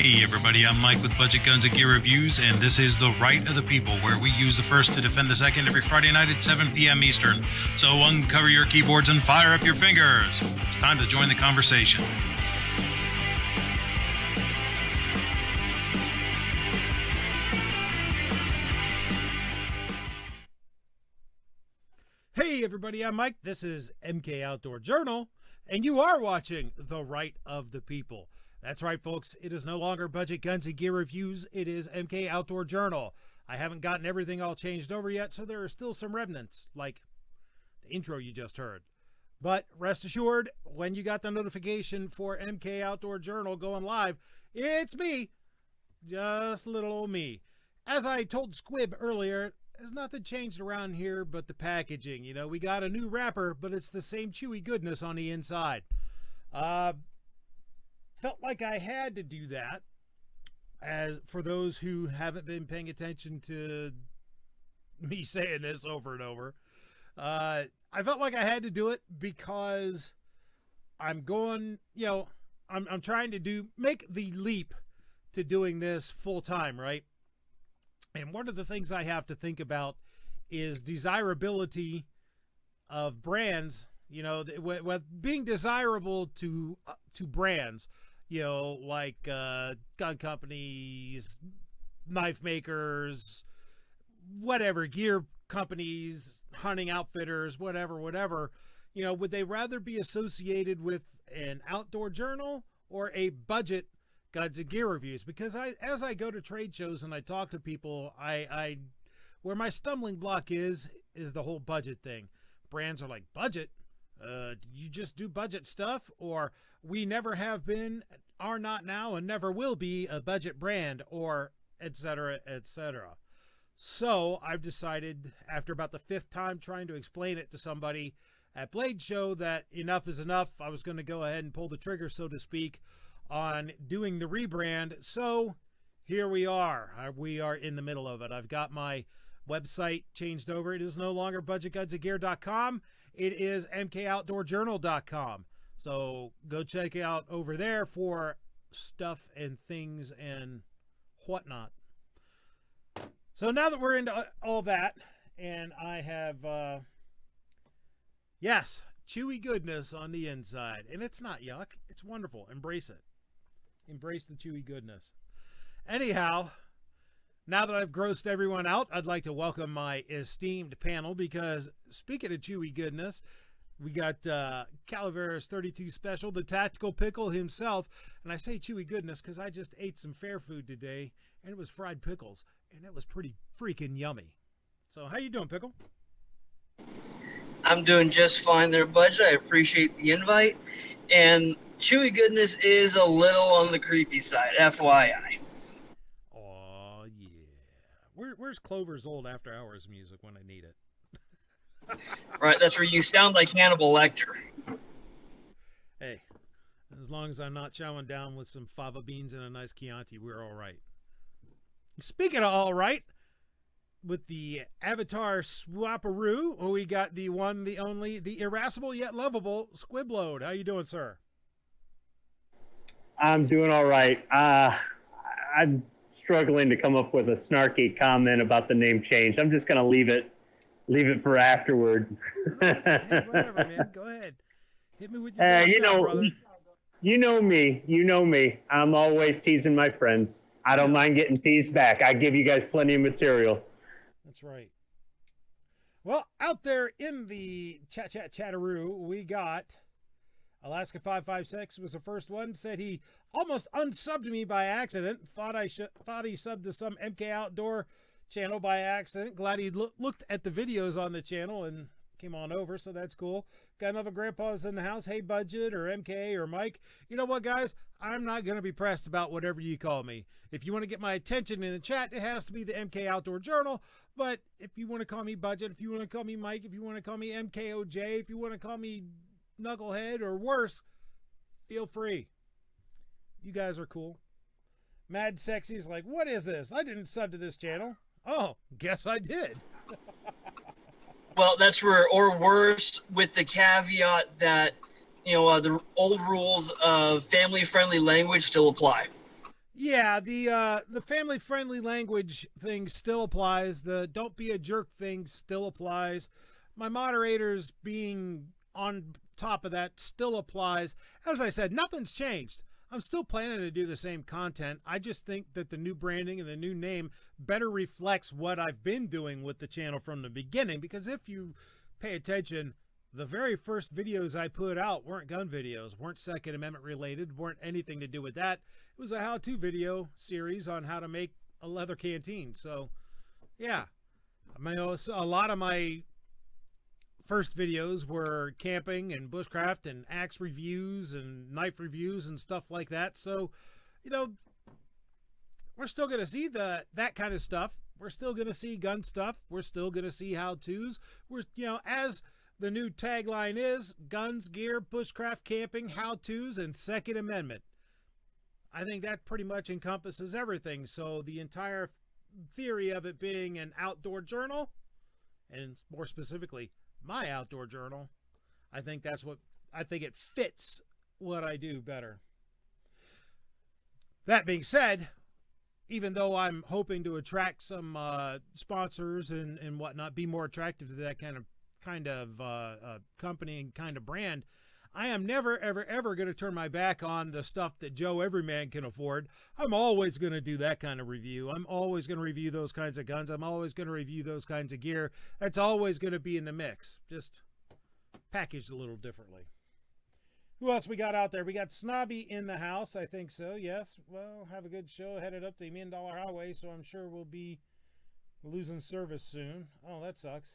Hey everybody, I'm Mike with Budget Guns and Gear Reviews, and this is The Right of the People, where we use the first to defend the second every Friday night at 7 p.m. Eastern. So uncover your keyboards and fire up your fingers. It's time to join the conversation. Hey everybody, I'm Mike. This is MK Outdoor Journal, and you are watching The Right of the People. That's right, folks. It is no longer Budget Guns and Gear Reviews. It is MK Outdoor Journal. I haven't gotten everything all changed over yet, so there are still some remnants, like the intro you just heard. But rest assured, when you got the notification for MK Outdoor Journal going live, it's me, just little old me. As I told Squib earlier, there's nothing changed around here but the packaging. You know, we got a new wrapper, but it's the same chewy goodness on the inside. Felt like I had to do that, as for those who haven't been paying attention to me saying this over and over. I felt like I had to do it because I'm going, you know, I'm trying to make the leap to doing this full time, right? And one of the things I have to think about is desirability of brands, you know, with being desirable to brands, you know, like gun companies, knife makers, whatever, gear companies, hunting outfitters, whatever, you know, would they rather be associated with an outdoor journal or a budget Guns and Gear Reviews? Because as I go to trade shows and I talk to people, I where my stumbling block is the whole budget thing. Brands are like, budget? Do you just do budget stuff? Or we never have been, are not now, and never will be a budget brand, or etc., etc. So I've decided, after about the fifth time trying to explain it to somebody at Blade Show, that enough is enough. I was going to go ahead and pull the trigger, so to speak, on doing the rebrand. So here we are. We are in the middle of it. I've got my website changed over. It is no longer budgetgunsandgear.com. It is mkoutdoorjournal.com. So go check out over there for stuff and things and whatnot. So now that we're into all that, and I have, yes, chewy goodness on the inside. And it's not yuck. It's wonderful. Embrace it. Embrace the chewy goodness. Anyhow, now that I've grossed everyone out, I'd like to welcome my esteemed panel, because speaking of chewy goodness, we got Calaveras 32 Special, the Tactical Pickle himself. And I say chewy goodness because I just ate some fair food today, and it was fried pickles, and it was pretty freaking yummy. So how you doing, Pickle? I'm doing just fine there, Budget. I appreciate the invite. And chewy goodness is a little on the creepy side, FYI. Oh, yeah. Where's Clover's old After Hours music when I need it? Right, that's where you sound like Hannibal Lecter. Hey, as long as I'm not chowing down with some fava beans and a nice Chianti, we're all right. Speaking of all right, with the Avatar Swaparoo, we got the one, the only, the irascible yet lovable Squibload. How you doing, sir? I'm doing all right. I'm struggling to come up with a snarky comment about the name change. I'm just going to leave it for afterward. Hey, whatever, man. Go ahead. Hit me with your brother. You know me. I'm always teasing my friends. I don't mind getting teased back. I give you guys plenty of material. That's right. Well, out there in the chatteroo, we got Alaska 556 was the first one. Said he almost unsubbed me by accident. Thought he subbed to some MK Outdoor channel by accident. Glad he looked at the videos on the channel and came on over, so that's cool. Got another grandpa's in the house. Hey, Budget or MK or Mike. You know what, guys? I'm not going to be pressed about whatever you call me. If you want to get my attention in the chat, it has to be the MK Outdoor Journal. But if you want to call me Budget, if you want to call me Mike, if you want to call me MKOJ, if you want to call me Knucklehead or worse, feel free. You guys are cool. Mad Sexy's like, what is this? I didn't sub to this channel. Oh, guess I did. Well, that's where, or worse, with the caveat that, you know, the old rules of family-friendly language still apply. Yeah, the family friendly language thing still applies. The don't be a jerk thing still applies. My moderators being on top of that still applies. As I said, nothing's changed. I'm still planning to do the same content. I just think that the new branding and the new name better reflects what I've been doing with the channel from the beginning. Because if you pay attention, the very first videos I put out weren't gun videos, weren't Second Amendment related, weren't anything to do with that. It was a how-to video series on how to make a leather canteen. So, yeah, a lot of my first videos were camping and bushcraft and axe reviews and knife reviews and stuff like that. So, we're still going to see that kind of stuff. We're still going to see gun stuff. We're still going to see how-tos. As the new tagline is, guns, gear, bushcraft, camping, how-tos, and Second Amendment. I think that pretty much encompasses everything. So the entire theory of it being an outdoor journal, and more specifically, my outdoor journal, I think it fits what I do better. That being said, even though I'm hoping to attract some sponsors and whatnot, be more attractive to that kind of company and kind of brand, I am never, ever, ever going to turn my back on the stuff that Joe Everyman can afford. I'm always going to do that kind of review. I'm always going to review those kinds of guns. I'm always going to review those kinds of gear. That's always going to be in the mix, just packaged a little differently. Who else we got out there? We got Snobby in the house. I think so, yes. Well, have a good show headed up the $1 Million Highway, so I'm sure we'll be losing service soon. Oh, that sucks.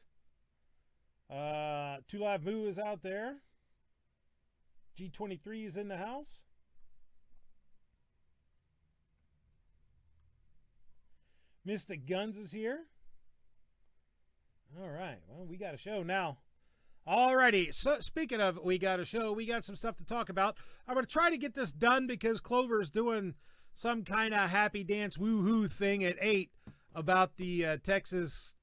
Two Live Moo is out there. G23 is in the house. Mystic Guns is here. All right. Well, we got a show now. Alrighty. So speaking of we got a show, we got some stuff to talk about. I'm going to try to get this done because Clover's doing some kind of happy dance woohoo thing at 8 about the Texas,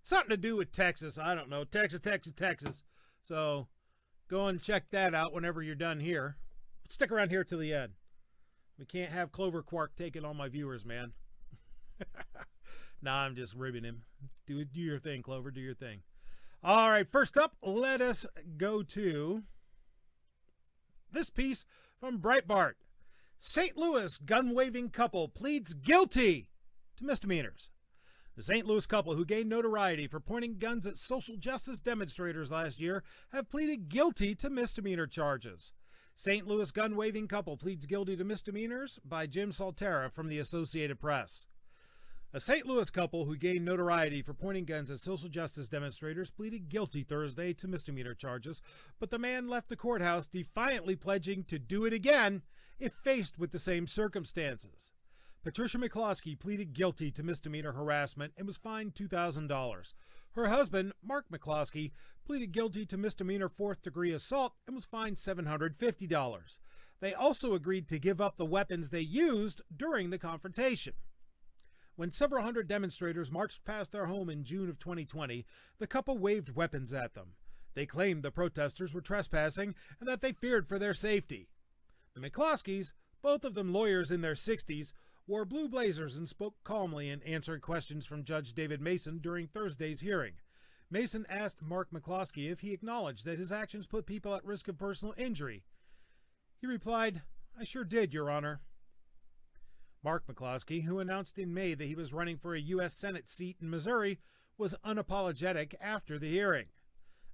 something to do with Texas. I don't know. Texas. So go and check that out whenever you're done here. Stick around here till the end. We can't have Clover Quark taking all my viewers, man. Nah, I'm just ribbing him. Do your thing, Clover. Do your thing. All right, first up, let us go to this piece from Breitbart. St. Louis gun-waving couple pleads guilty to misdemeanors. The St. Louis couple, who gained notoriety for pointing guns at social justice demonstrators last year, have pleaded guilty to misdemeanor charges. St. Louis gun-waving couple pleads guilty to misdemeanors by Jim Saltera from the Associated Press. A St. Louis couple who gained notoriety for pointing guns at social justice demonstrators pleaded guilty Thursday to misdemeanor charges, but the man left the courthouse defiantly pledging to do it again if faced with the same circumstances. Patricia McCloskey pleaded guilty to misdemeanor harassment and was fined $2,000. Her husband, Mark McCloskey, pleaded guilty to misdemeanor fourth-degree assault and was fined $750. They also agreed to give up the weapons they used during the confrontation. When several hundred demonstrators marched past their home in June of 2020, the couple waved weapons at them. They claimed the protesters were trespassing and that they feared for their safety. The McCloskeys, both of them lawyers in their 60s, wore blue blazers and spoke calmly in answering questions from Judge David Mason during Thursday's hearing. Mason asked Mark McCloskey if he acknowledged that his actions put people at risk of personal injury. He replied, "I sure did, Your Honor." Mark McCloskey, who announced in May that he was running for a U.S. Senate seat in Missouri, was unapologetic after the hearing.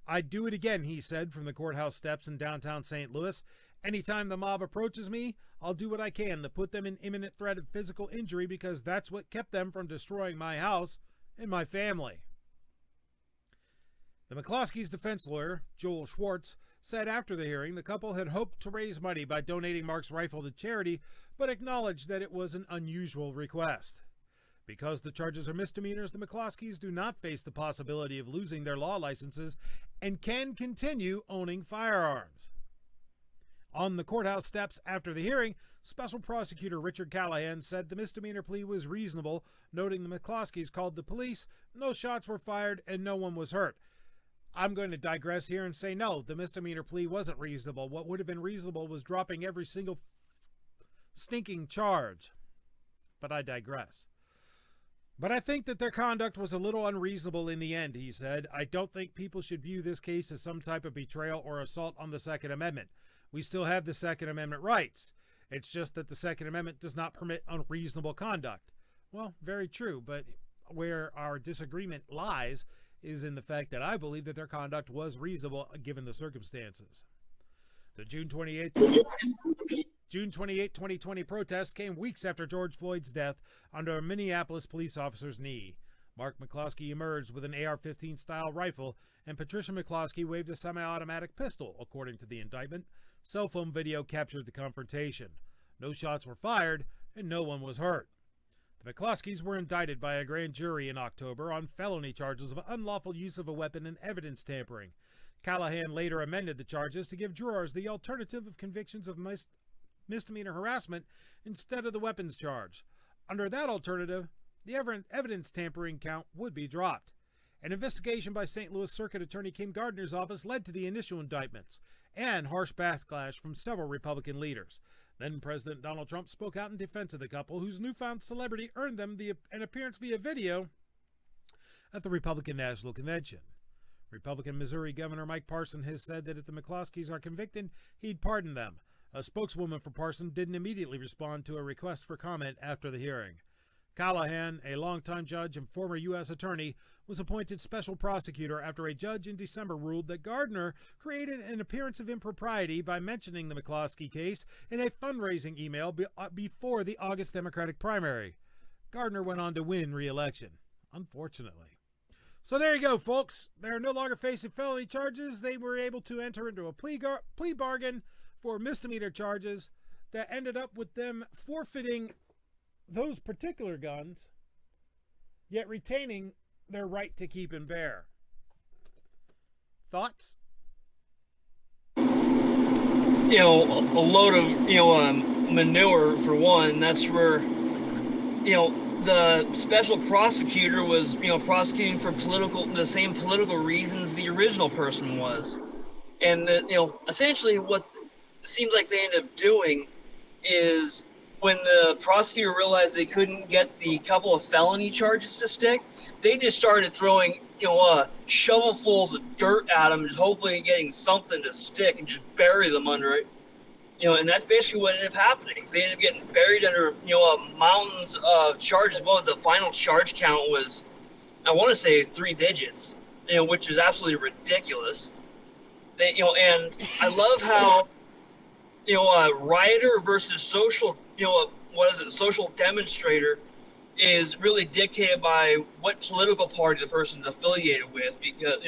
"I'd do it again," he said from the courthouse steps in downtown St. Louis. "Anytime the mob approaches me, I'll do what I can to put them in imminent threat of physical injury because that's what kept them from destroying my house and my family." The McCloskey's defense lawyer, Joel Schwartz, said after the hearing the couple had hoped to raise money by donating Mark's rifle to charity, but acknowledged that it was an unusual request. Because the charges are misdemeanors, the McCloskeys do not face the possibility of losing their law licenses and can continue owning firearms. On the courthouse steps after the hearing, Special Prosecutor Richard Callahan said the misdemeanor plea was reasonable, noting the McCloskeys called the police, no shots were fired, and no one was hurt. I'm going to digress here and say no, the misdemeanor plea wasn't reasonable. What would have been reasonable was dropping every single stinking charge. but I digress. But I think that their conduct was a little unreasonable in the end, he said. I don't think people should view this case as some type of betrayal or assault on the Second Amendment. We still have the Second Amendment rights. It's just that the Second Amendment does not permit unreasonable conduct. Well, very true, but where our disagreement lies is in the fact that I believe that their conduct was reasonable given the circumstances. The June 28, 2020 protest came weeks after George Floyd's death under a Minneapolis police officer's knee. Mark McCloskey emerged with an AR-15 style rifle, and Patricia McCloskey waved a semi-automatic pistol, according to the indictment. Cell phone video captured the confrontation. No shots were fired, and no one was hurt. The McCloskeys were indicted by a grand jury in October on felony charges of unlawful use of a weapon and evidence tampering. Callahan later amended the charges to give jurors the alternative of convictions of misdemeanor harassment instead of the weapons charge. Under that alternative, the evidence tampering count would be dropped. An investigation by St. Louis Circuit Attorney Kim Gardner's office led to the initial indictments and harsh backlash from several Republican leaders. Then President Donald Trump spoke out in defense of the couple, whose newfound celebrity earned them an appearance via video at the Republican National Convention. Republican Missouri Governor Mike Parson has said that if the McCloskeys are convicted, he'd pardon them. A spokeswoman for Parson didn't immediately respond to a request for comment after the hearing. Callahan, a longtime judge and former U.S. attorney, was appointed special prosecutor after a judge in December ruled that Gardner created an appearance of impropriety by mentioning the McCloskey case in a fundraising email before the August Democratic primary. Gardner went on to win re-election, unfortunately. So there you go, folks. They're no longer facing felony charges. They were able to enter into a plea bargain for misdemeanor charges that ended up with them forfeiting those particular guns, yet retaining their right to keep and bear. Thoughts? A load of, manure for one. That's where, the special prosecutor was, prosecuting for the same political reasons the original person was. And, essentially what it seems like they ended up doing is when the prosecutor realized they couldn't get the couple of felony charges to stick, they just started throwing, shovelfuls of dirt at them, just hopefully getting something to stick and just bury them under it. And that's basically what ended up happening. They ended up getting buried under, mountains of charges. Well, the final charge count was, I want to say 3 digits, which is absolutely ridiculous. And I love how, rioter versus social, social demonstrator is really dictated by what political party the person's affiliated with. Because,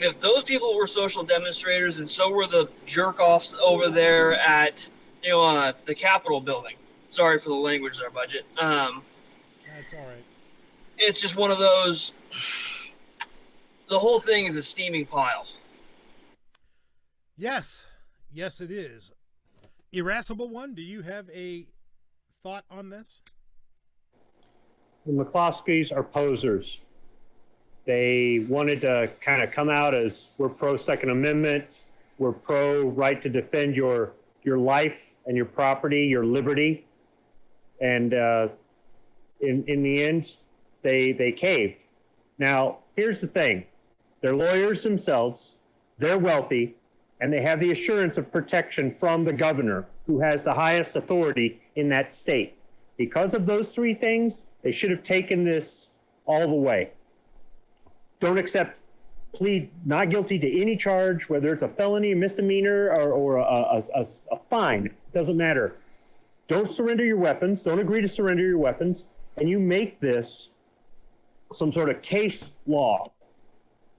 if those people were social demonstrators and so were the jerk-offs over there at, the Capitol building. Sorry for the language there, Budget. That's all right. It's just one of those, the whole thing is a steaming pile. Yes, it is. Irascible One, do you have a thought on this? The McCloskeys are posers. They wanted to kind of come out as we're pro Second Amendment, we're pro right to defend your life and your property, your liberty. And in the end, they caved. Now, here's the thing. They're lawyers themselves, they're wealthy, and they have the assurance of protection from the governor, who has the highest authority in that state. Because of those 3 things, they should have taken this all the way. Don't plead not guilty to any charge, whether it's a felony, a misdemeanor, or a fine. It doesn't matter. Don't surrender your weapons. Don't agree to surrender your weapons. And you make this some sort of case law.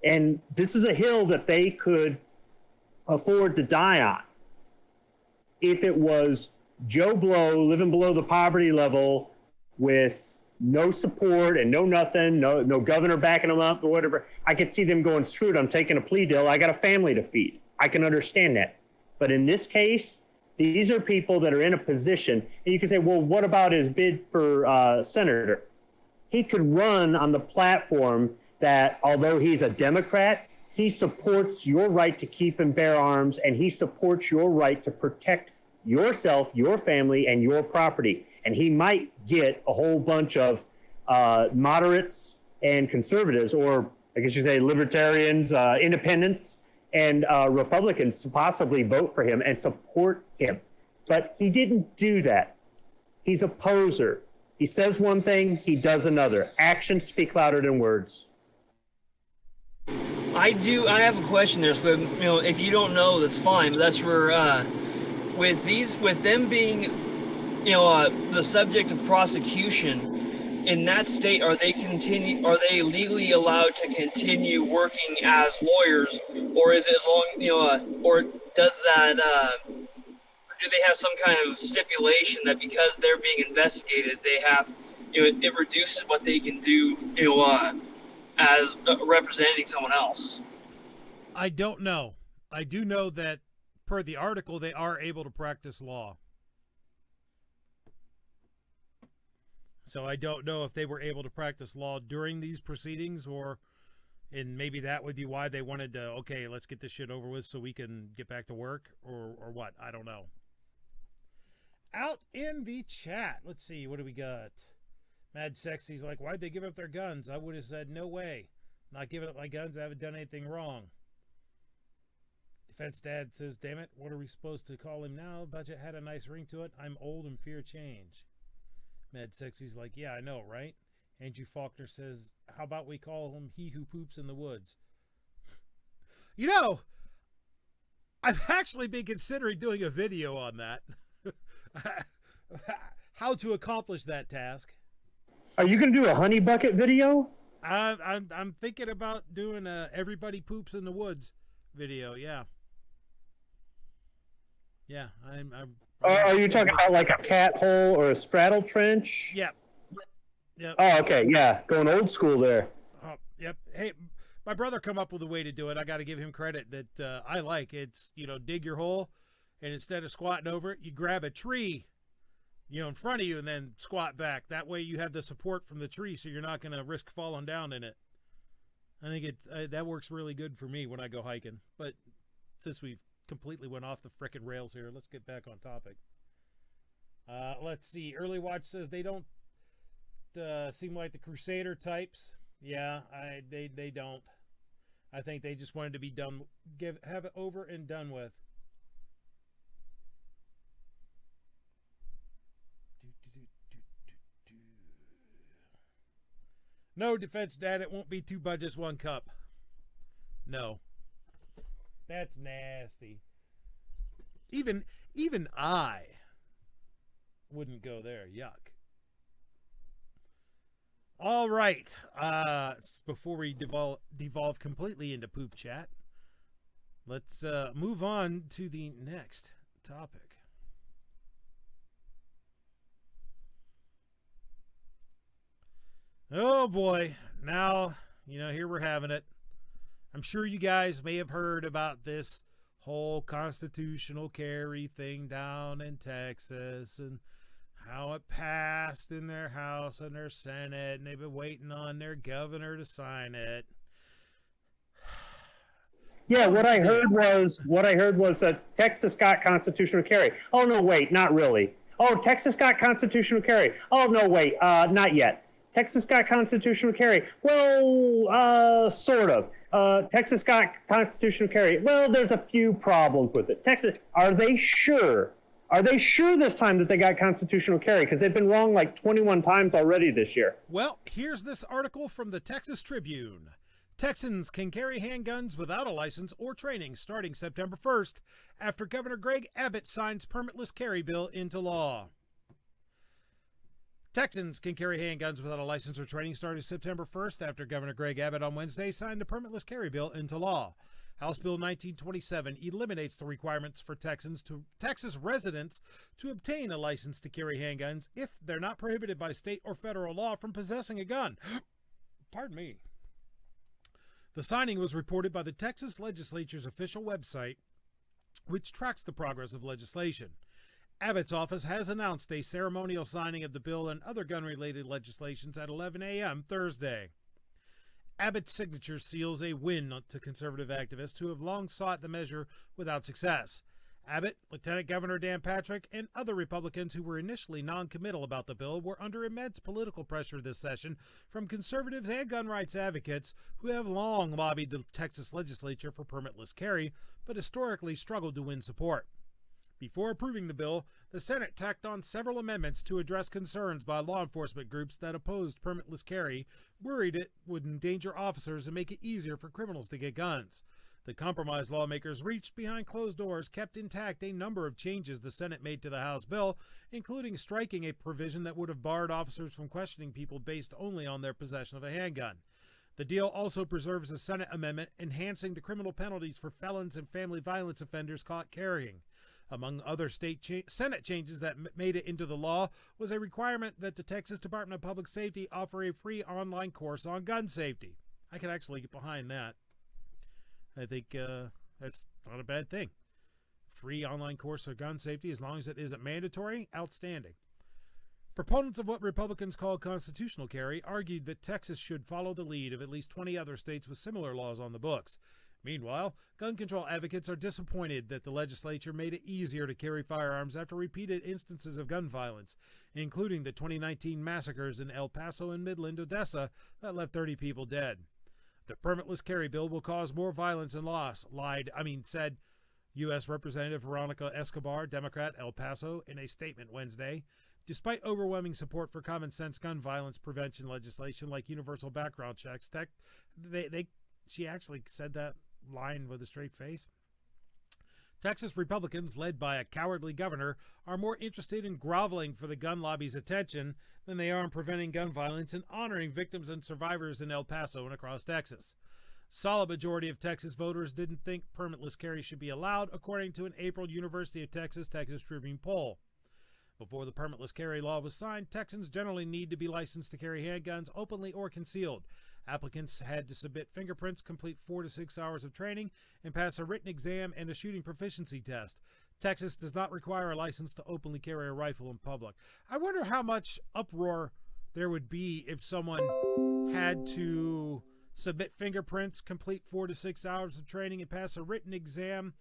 And this is a hill that they could afford to die on. If it was Joe Blow living below the poverty level with no support and no nothing, no governor backing them up or whatever, I could see them going, screw it, I'm taking a plea deal. I got a family to feed. I can understand that. But in this case, these are people that are in a position, and you can say, well, what about his bid for senator? He could run on the platform that although he's a Democrat, he supports your right to keep and bear arms, and he supports your right to protect yourself, your family, and your property. and he might get a whole bunch of moderates and conservatives, or I guess you say libertarians, independents, and Republicans to possibly vote for him and support him. But he didn't do that. He's a poser. He says one thing, he does another. Actions speak louder than words. I have a question there, Squib. If you don't know, that's fine. But that's where, with them being, the subject of prosecution in that state, are they legally allowed to continue working as lawyers, or is it as long, or does that, do they have some kind of stipulation that because they're being investigated, they have, it reduces what they can do, as representing someone else? I don't know. I do know that per the article, they are able to practice law. So I don't know if they were able to practice law during these proceedings, and maybe that would be why they wanted to, okay, let's get this shit over with so we can get back to work, or what. I don't know. Out in the chat, let's see, what do we got? Mad Sexy's like, why'd they give up their guns? I would have said, no way. Not giving up my guns. I haven't done anything wrong. Defense Dad says, damn it, what are we supposed to call him now? Budget had a nice ring to it. I'm old and fear change. Mad Sexy's like, yeah, I know, right? Andrew Faulkner says, how about we call him he who poops in the woods? I've actually been considering doing a video on that. How to accomplish that task. Are you going to do a honey bucket video? I'm thinking about doing a everybody poops in the woods video. Yeah. Are you talking about like a cat hole or a straddle trench? Yep. Yep. Oh, okay. Yeah. Going old school there. Oh, yep. Hey, my brother come up with a way to do it. I got to give him credit that I like. It's, dig your hole, and instead of squatting over it, you grab a tree, in front of you, and then squat back. That way you have the support from the tree, so you're not going to risk falling down in it. I think that works really good for me when I go hiking. But since we've completely went off the frickin' rails here, let's get back on topic. Let's see. Early Watch says they don't seem like the Crusader types. Yeah, they don't. I think they just wanted to be done, have it over and done with. No, Defense Dad, it won't be 2 budgets, 1 cup. No. That's nasty. Even I wouldn't go there. Yuck. All right. Before we devolve completely into poop chat, let's move on to the next topic. Oh boy. Now, here we're having it. I'm sure you guys may have heard about this whole constitutional carry thing down in Texas and how it passed in their House and their Senate, and they've been waiting on their governor to sign it. Yeah, what I heard was that Texas got constitutional carry. Oh no, wait, not really. Oh, Texas got constitutional carry. Oh no, wait, not yet. Texas got constitutional carry. Well, sort of. Texas got constitutional carry. Well, there's a few problems with it. Texas, are they sure? Are they sure this time that they got constitutional carry? Because they've been wrong like 21 times already this year. Well, here's this article from the Texas Tribune. Texans can carry handguns without a license or training starting September 1st after Governor Greg Abbott signs permitless carry bill into law. Texans can carry handguns without a license or training starting September 1st after Governor Greg Abbott on Wednesday signed a permitless carry bill into law. House Bill 1927 eliminates the requirements for Texas residents to obtain a license to carry handguns if they're not prohibited by state or federal law from possessing a gun. Pardon me. The signing was reported by the Texas legislature's official website, which tracks the progress of legislation. Abbott's office has announced a ceremonial signing of the bill and other gun-related legislations at 11 a.m. Thursday. Abbott's signature seals a win to conservative activists who have long sought the measure without success. Abbott, Lieutenant Governor Dan Patrick, and other Republicans who were initially non-committal about the bill were under immense political pressure this session from conservatives and gun rights advocates who have long lobbied the Texas legislature for permitless carry, but historically struggled to win support. Before approving the bill, the Senate tacked on several amendments to address concerns by law enforcement groups that opposed permitless carry, worried it would endanger officers and make it easier for criminals to get guns. The compromise lawmakers reached behind closed doors kept intact a number of changes the Senate made to the House bill, including striking a provision that would have barred officers from questioning people based only on their possession of a handgun. The deal also preserves a Senate amendment enhancing the criminal penalties for felons and family violence offenders caught carrying. Among other Senate changes that made it into the law was a requirement that the Texas Department of Public Safety offer a free online course on gun safety. I can actually get behind that. I think that's not a bad thing. Free online course on gun safety, as long as it isn't mandatory, outstanding. Proponents of what Republicans call constitutional carry argued that Texas should follow the lead of at least 20 other states with similar laws on the books. Meanwhile, gun control advocates are disappointed that the legislature made it easier to carry firearms after repeated instances of gun violence, including the 2019 massacres in El Paso and Midland, Odessa, that left 30 people dead. The permitless carry bill will cause more violence and loss, said U.S. Representative Veronica Escobar, Democrat, El Paso, in a statement Wednesday. Despite overwhelming support for common sense gun violence prevention legislation like universal background checks, she actually said that line with a straight face. Texas Republicans, led by a cowardly governor, are more interested in groveling for the gun lobby's attention than they are in preventing gun violence and honoring victims and survivors in El Paso and across Texas. Solid majority of Texas voters didn't think permitless carry should be allowed, according to an April University of Texas Tribune poll. Before the permitless carry law was signed, Texans generally need to be licensed to carry handguns openly or concealed. Applicants had to submit fingerprints, complete 4 to 6 hours of training, and pass a written exam and a shooting proficiency test. Texas does not require a license to openly carry a rifle in public. I wonder how much uproar there would be if someone had to submit fingerprints, complete 4 to 6 hours of training, and pass a written exam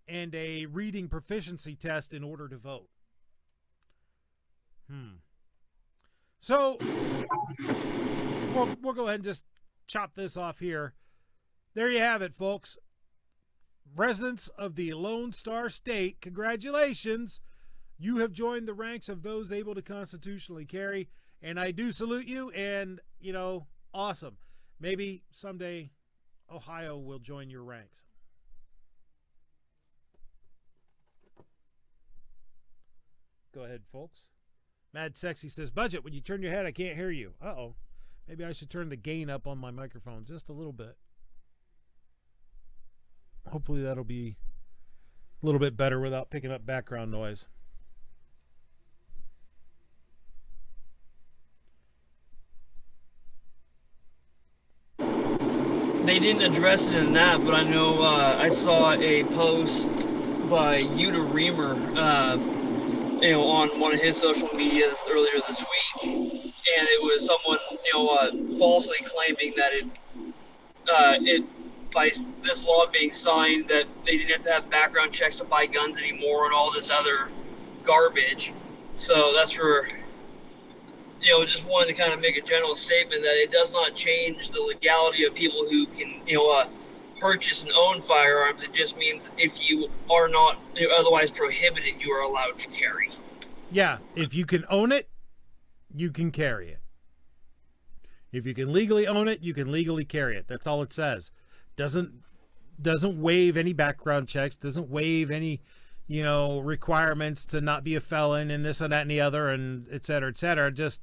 and a reading proficiency test in order to vote. So we'll go ahead and just chop this off here. There you have it, folks. Residents of the Lone Star State, congratulations. You have joined the ranks of those able to constitutionally carry, and I do salute you, and, awesome. Maybe someday Ohio will join your ranks. Go ahead, folks. Mad Sexy says, Budget, when you turn your head, I can't hear you. Uh-oh. Maybe I should turn the gain up on my microphone just a little bit. Hopefully that'll be a little bit better without picking up background noise. They didn't address it in that, but I know I saw a post by Yuta Reamer, on one of his social medias earlier this week, and it was someone, falsely claiming that it by this law being signed that they didn't have to have background checks to buy guns anymore and all this other garbage. So that's for, just wanted to kind of make a general statement that it does not change the legality of people who can, purchase and own firearms. It just means if you are not otherwise prohibited, you are allowed to carry. Yeah, if you can own it, you can carry it. If you can legally own it, you can legally carry it. That's all it says. Doesn't waive any background checks, doesn't waive any, requirements to not be a felon and this and that and the other and et cetera, et cetera. Just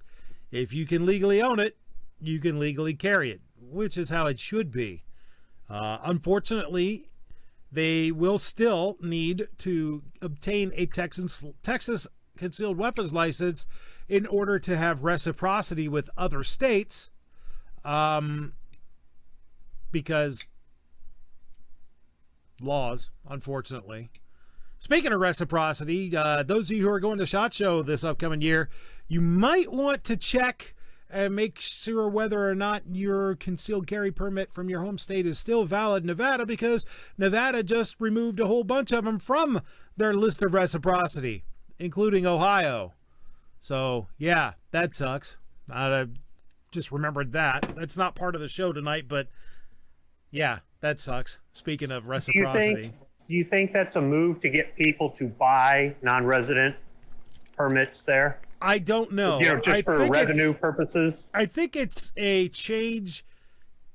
if you can legally own it, you can legally carry it, which is how it should be. Unfortunately, they will still need to obtain a Texas concealed weapons license in order to have reciprocity with other states, because laws, unfortunately. Speaking of reciprocity, those of you who are going to SHOT Show this upcoming year, you might want to check and make sure whether or not your concealed carry permit from your home state is still valid in Nevada, because Nevada just removed a whole bunch of them from their list of reciprocity, including Ohio. So, yeah, that sucks. I just remembered that. That's not part of the show tonight, but yeah, that sucks. Speaking of reciprocity. Do you think that's a move to get people to buy non-resident permits there? I don't know. Just for revenue purposes? I think it's a change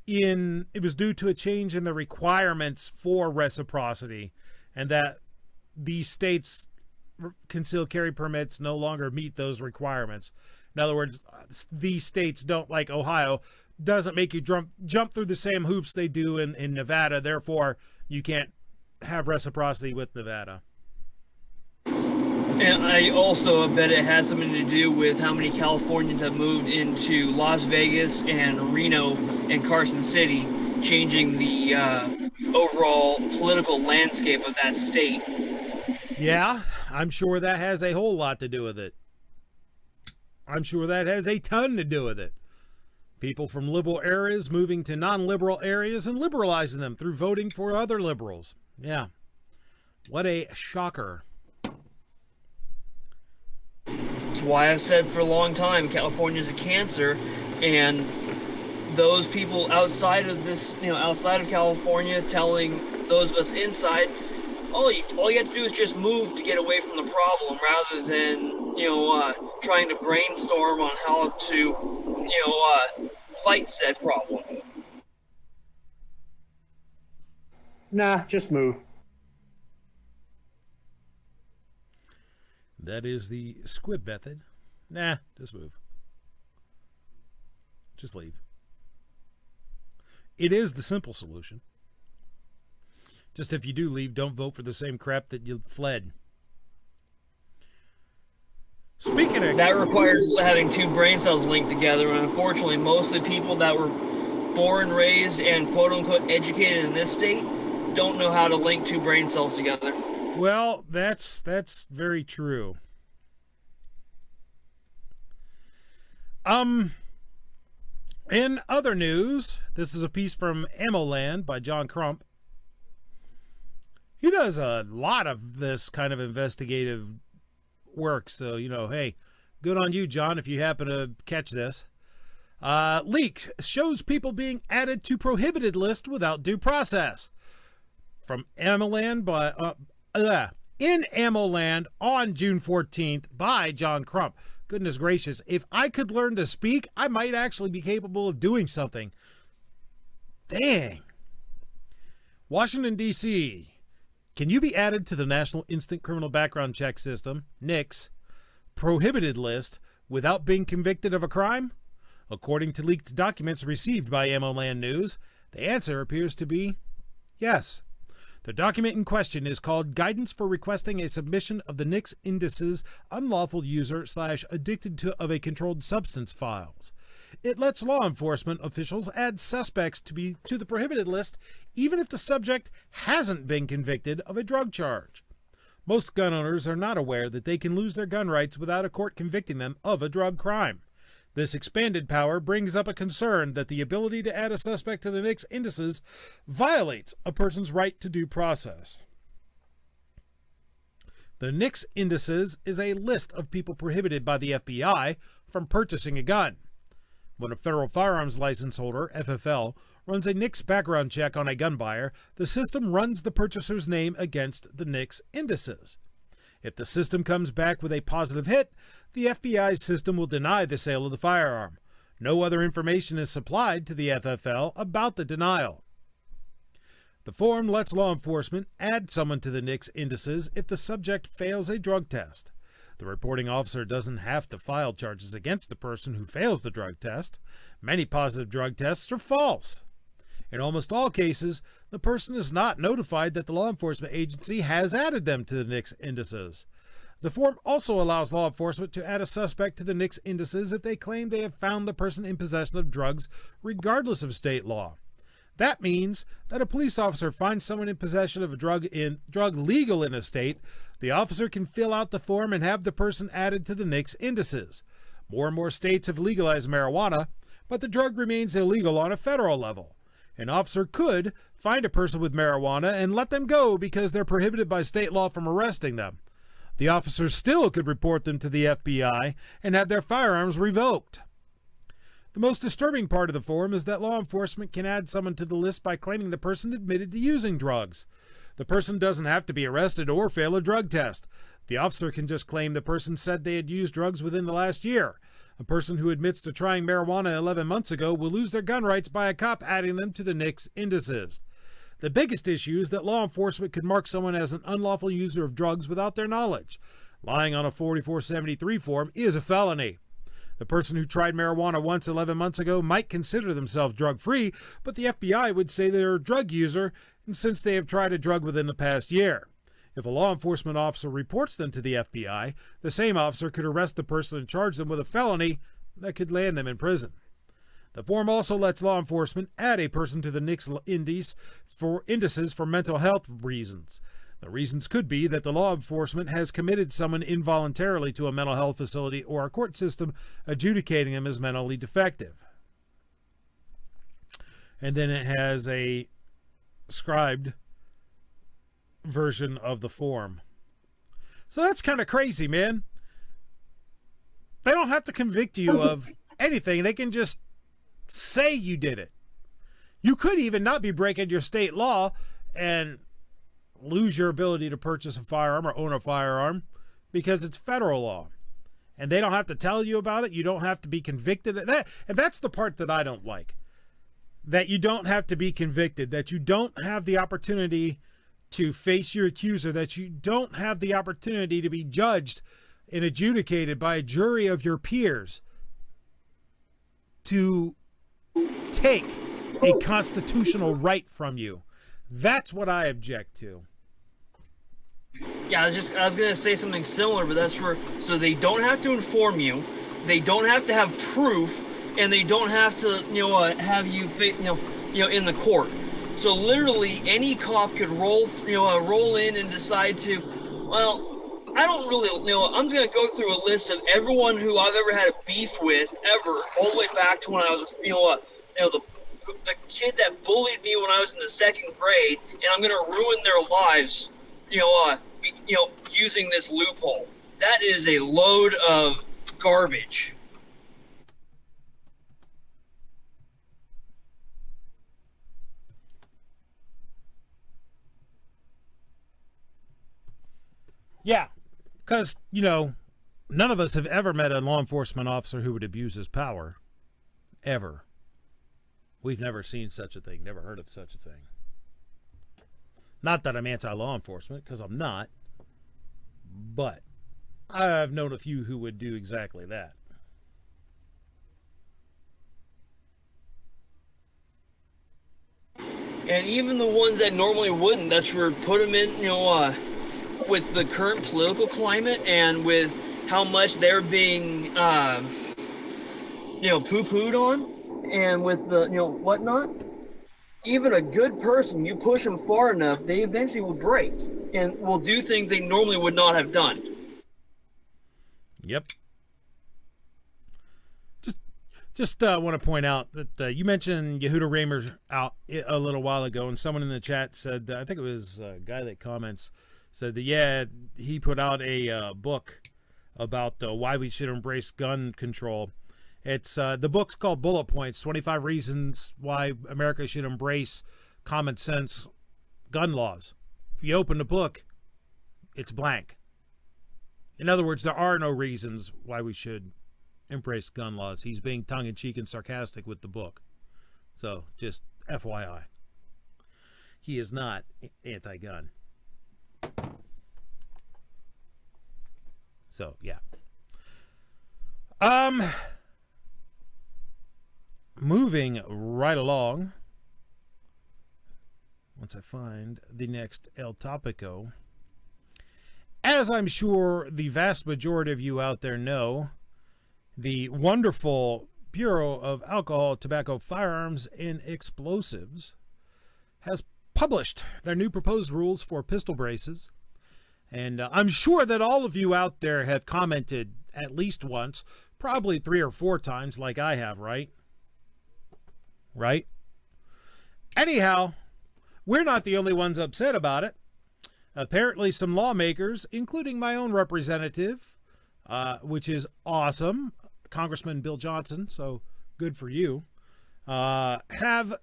it was due to a change in the requirements for reciprocity, and that these states' concealed carry permits no longer meet those requirements. In other words, these states don't, like Ohio, doesn't make you jump through the same hoops they do in Nevada. Therefore, you can't have reciprocity with Nevada. And I also bet it has something to do with how many Californians have moved into Las Vegas and Reno and Carson City, changing the overall political landscape of that state. Yeah, I'm sure that has a whole lot to do with it. I'm sure that has a ton to do with it. People from liberal areas moving to non-liberal areas and liberalizing them through voting for other liberals. Yeah. What a shocker. That's why I've said for a long time California's a cancer, and those people outside of this, outside of California, telling those of us inside, all you have to do is just move to get away from the problem, rather than trying to brainstorm on how to fight said problem. Nah, just move. That is the squib method. Nah, just move. Just leave. It is the simple solution. Just if you do leave, don't vote for the same crap that you fled. Speaking of... That requires having two brain cells linked together, and unfortunately most of the people that were born, raised, and quote-unquote educated in this state don't know how to link two brain cells together. Well, that's very true. In other news, this is a piece from AmmoLand by John Crump. He does a lot of this kind of investigative work, so, hey, good on you, John, if you happen to catch this. Leaks shows people being added to prohibited list without due process. From AmmoLand in AmmoLand on June 14th by John Crump. Goodness gracious, if I could learn to speak, I might actually be capable of doing something. Dang. Washington, D.C. Can you be added to the National Instant Criminal Background Check System, NICS, prohibited list without being convicted of a crime? According to leaked documents received by AmmoLand News, the answer appears to be yes. The document in question is called Guidance for Requesting a Submission of the NICS Indices Unlawful User / Addicted to of a Controlled Substance Files. It lets law enforcement officials add suspects to the prohibited list even if the subject hasn't been convicted of a drug charge. Most gun owners are not aware that they can lose their gun rights without a court convicting them of a drug crime. This expanded power brings up a concern that the ability to add a suspect to the NICS indices violates a person's right to due process. The NICS indices is a list of people prohibited by the FBI from purchasing a gun. When a federal firearms license holder, FFL, runs a NICS background check on a gun buyer, the system runs the purchaser's name against the NICS indices. If the system comes back with a positive hit, the FBI's system will deny the sale of the firearm. No other information is supplied to the FFL about the denial. The form lets law enforcement add someone to the NICS indices if the subject fails a drug test. The reporting officer doesn't have to file charges against the person who fails the drug test. Many positive drug tests are false. In almost all cases, the person is not notified that the law enforcement agency has added them to the NICS indices. The form also allows law enforcement to add a suspect to the NICS indices if they claim they have found the person in possession of drugs, regardless of state law. That means that a police officer finds someone in possession of a drug legal in a state, the officer can fill out the form and have the person added to the NICS indices. More and more states have legalized marijuana, but the drug remains illegal on a federal level. An officer could find a person with marijuana and let them go because they're prohibited by state law from arresting them. The officer still could report them to the FBI and have their firearms revoked. The most disturbing part of the form is that law enforcement can add someone to the list by claiming the person admitted to using drugs. The person doesn't have to be arrested or fail a drug test. The officer can just claim the person said they had used drugs within the last year. A person who admits to trying marijuana 11 months ago will lose their gun rights by a cop adding them to the NICS indices. The biggest issue is that law enforcement could mark someone as an unlawful user of drugs without their knowledge. Lying on a 4473 form is a felony. The person who tried marijuana once 11 months ago might consider themselves drug-free, but the FBI would say they're a drug user since they have tried a drug within the past year. If a law enforcement officer reports them to the FBI, the same officer could arrest the person and charge them with a felony that could land them in prison. The form also lets law enforcement add a person to the NICS indices for mental health reasons. The reasons could be that the law enforcement has committed someone involuntarily to a mental health facility or a court system adjudicating them as mentally defective. And then it has a scribed version of the form. So that's kind of crazy, man. They don't have to convict you of anything. They can just say you did it. You could even not be breaking your state law and lose your ability to purchase a firearm or own a firearm because it's federal law. And they don't have to tell you about it. You don't have to be convicted of that. And that's the part that I don't like. That you don't have to be convicted. That you don't have the opportunity to face your accuser. That you don't have the opportunity to be judged and adjudicated by a jury of your peers to take a constitutional right from you. That's what I object to. Yeah, I was gonna say something similar, but that's where, so they don't have to inform you, they don't have to have proof, and they don't have to, have you, in the court. So literally, any cop could roll in and decide to, well, I don't really, I'm gonna go through a list of everyone who I've ever had a beef with, ever, all the way back to when I was, the kid that bullied me when I was in the 2nd grade, and I'm gonna ruin their lives, using this loophole. That is a load of garbage. Yeah, because, none of us have ever met a law enforcement officer who would abuse his power. Ever. We've never seen such a thing, never heard of such a thing. Not that I'm anti-law enforcement, because I'm not. But I've known a few who would do exactly that. And even the ones that normally wouldn't, that's where put them in, with the current political climate and with how much they're being, poo-pooed on, and with the, whatnot. Even a good person, you push them far enough, they eventually will break and will do things they normally would not have done. Yep. Just want to point out that you mentioned Yehuda Raymer out a little while ago, and someone in the chat said, I think it was a guy that comments, said that, he put out a book about why we should embrace gun control. It's the book's called Bullet Points, 25 Reasons Why America Should Embrace Common Sense Gun Laws. If you open the book, it's blank. In other words, there are no reasons why we should embrace gun laws. He's being tongue-in-cheek and sarcastic with the book. So, just FYI. He is not anti-gun. So, yeah. Moving right along. Once I find the next El Topico. As I'm sure the vast majority of you out there know, the wonderful Bureau of Alcohol, Tobacco, Firearms, and Explosives has published their new proposed rules for pistol braces. And I'm sure that all of you out there have commented at least once, Probably 3 or 4 times like I have, right? Right? Anyhow, we're not the only ones upset about it. Apparently some lawmakers, including my own representative, which is awesome, Congressman Bill Johnson, so good for you, have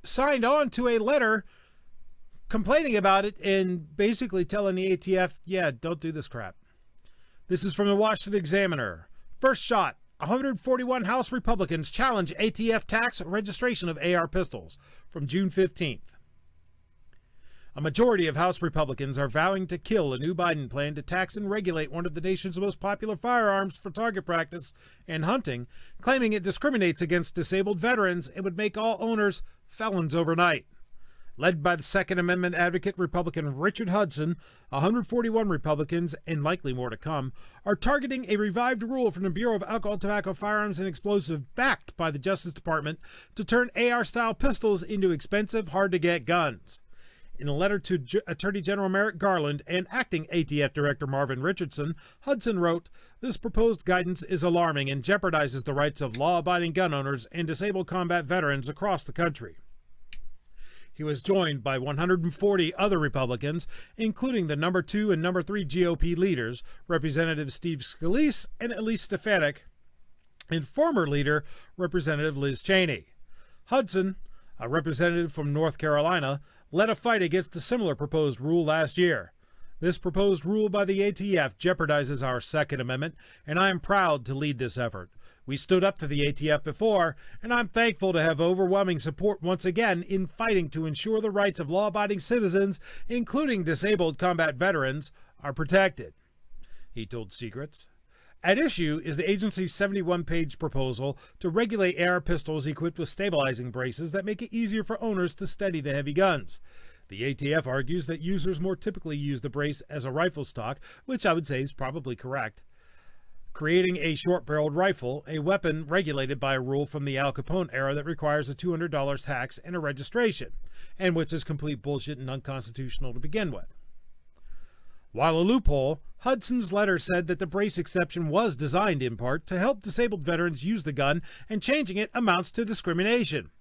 signed on to a letter complaining about it and basically telling the ATF, yeah, don't do this crap. This is from the Washington Examiner. First shot, 141 House Republicans challenge ATF tax registration of AR pistols, from June 15th. A majority of House Republicans are vowing to kill a new Biden plan to tax and regulate one of the nation's most popular firearms for target practice and hunting, claiming it discriminates against disabled veterans and would make all owners felons overnight. Led by the Second Amendment advocate Republican Richard Hudson, 141 Republicans, and likely more to come, are targeting a revived rule from the Bureau of Alcohol, Tobacco, Firearms, and Explosives backed by the Justice Department to turn AR-style pistols into expensive, hard-to-get guns. In a letter to Attorney General Merrick Garland and Acting ATF Director Marvin Richardson, Hudson wrote, "This proposed guidance is alarming and jeopardizes the rights of law-abiding gun owners and disabled combat veterans across the country." He was joined by 140 other Republicans, including the number 2 and number 3 GOP leaders, Representatives Steve Scalise and Elise Stefanik, and former leader, Representative Liz Cheney. Hudson, a representative from North Carolina, led a fight against a similar proposed rule last year. This proposed rule by the ATF jeopardizes our Second Amendment, and I am proud to lead this effort. We stood up to the ATF before, and I'm thankful to have overwhelming support once again in fighting to ensure the rights of law-abiding citizens, including disabled combat veterans, are protected, he told Secrets. At issue is the agency's 71-page proposal to regulate AR pistols equipped with stabilizing braces that make it easier for owners to steady the heavy guns. The ATF argues that users more typically use the brace as a rifle stock, which I would say is probably correct, creating a short-barreled rifle, a weapon regulated by a rule from the Al Capone era that requires a $200 tax and a registration, and which is complete bullshit and unconstitutional to begin with. While a loophole, Hudson's letter said that the brace exception was designed in part to help disabled veterans use the gun, and changing it amounts to discrimination.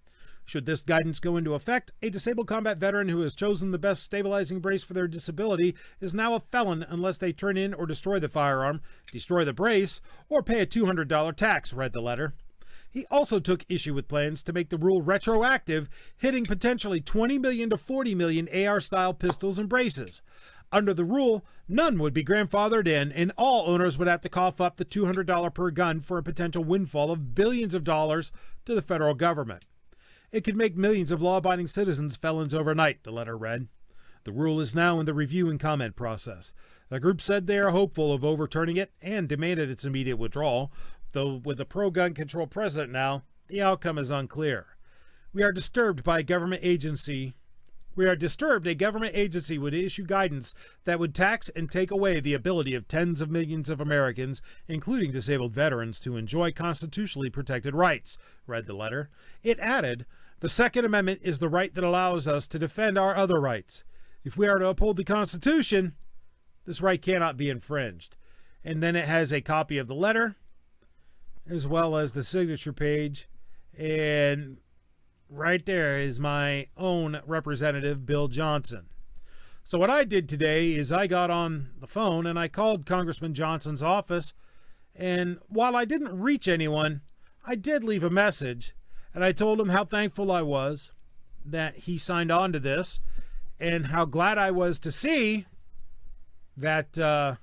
Should this guidance go into effect, a disabled combat veteran who has chosen the best stabilizing brace for their disability is now a felon unless they turn in or destroy the firearm, destroy the brace, or pay a $200 tax, read the letter. He also took issue with plans to make the rule retroactive, hitting potentially 20 million to 40 million AR-style pistols and braces. Under the rule, none would be grandfathered in, and all owners would have to cough up the $200 per gun for a potential windfall of billions of dollars to the federal government. It could make millions of law-abiding citizens felons overnight, the letter read. The rule is now in the review and comment process. The group said they are hopeful of overturning it and demanded its immediate withdrawal, though with the pro-gun control president now, the outcome is unclear. We are disturbed a government agency would issue guidance that would tax and take away the ability of tens of millions of Americans, including disabled veterans, to enjoy constitutionally protected rights, read the letter. It added, "The Second Amendment is the right that allows us to defend our other rights. If we are to uphold the Constitution, this right cannot be infringed." And then it has a copy of the letter, as well as the signature page, and right there is my own representative, Bill Johnson. So what I did today is I got on the phone and I called Congressman Johnson's office, and while I didn't reach anyone, I did leave a message, and I told him how thankful I was that he signed on to this, and how glad I was to see that,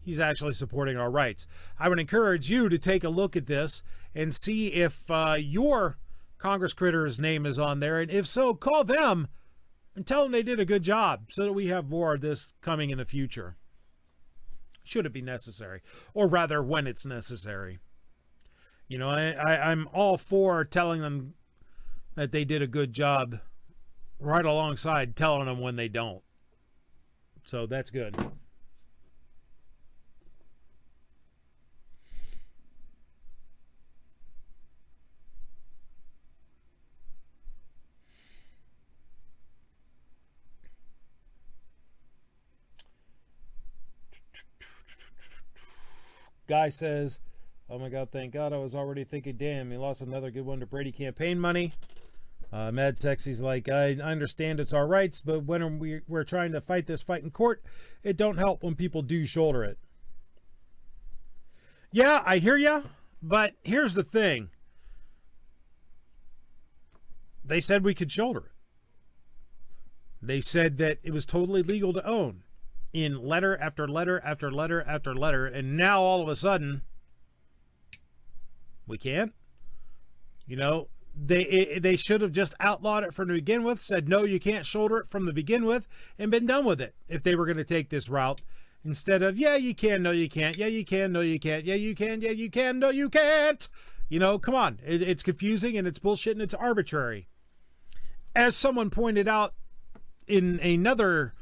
he's actually supporting our rights. I would encourage you to take a look at this and see if your Congress critter's name is on there, and if so, call them and tell them they did a good job so that we have more of this coming in the future, should it be necessary, or rather when it's necessary. I'm all for telling them that they did a good job right alongside telling them when they don't. So that's good. guy says, "Oh my God, thank God, I was already thinking, damn, he lost another good one to Brady campaign money." Mad Sexy's like, I understand it's our rights, but when we're trying to fight this fight in court, it don't help when people do shoulder it. Yeah, I hear ya, but here's the thing. They said we could shoulder it. They said that it was totally legal to own in letter after letter after letter after letter, and now all of a sudden, we can't. You know, they should have just outlawed it from the begin with, said no, you can't shoulder it from the begin with, and been done with it if they were going to take this route, instead of, yeah, you can, no, you can't, yeah, you can, no, you can't, yeah, you can, yeah, you can, no, you can't. You know, come on. It's confusing, and it's bullshit, and it's arbitrary. As someone pointed out in another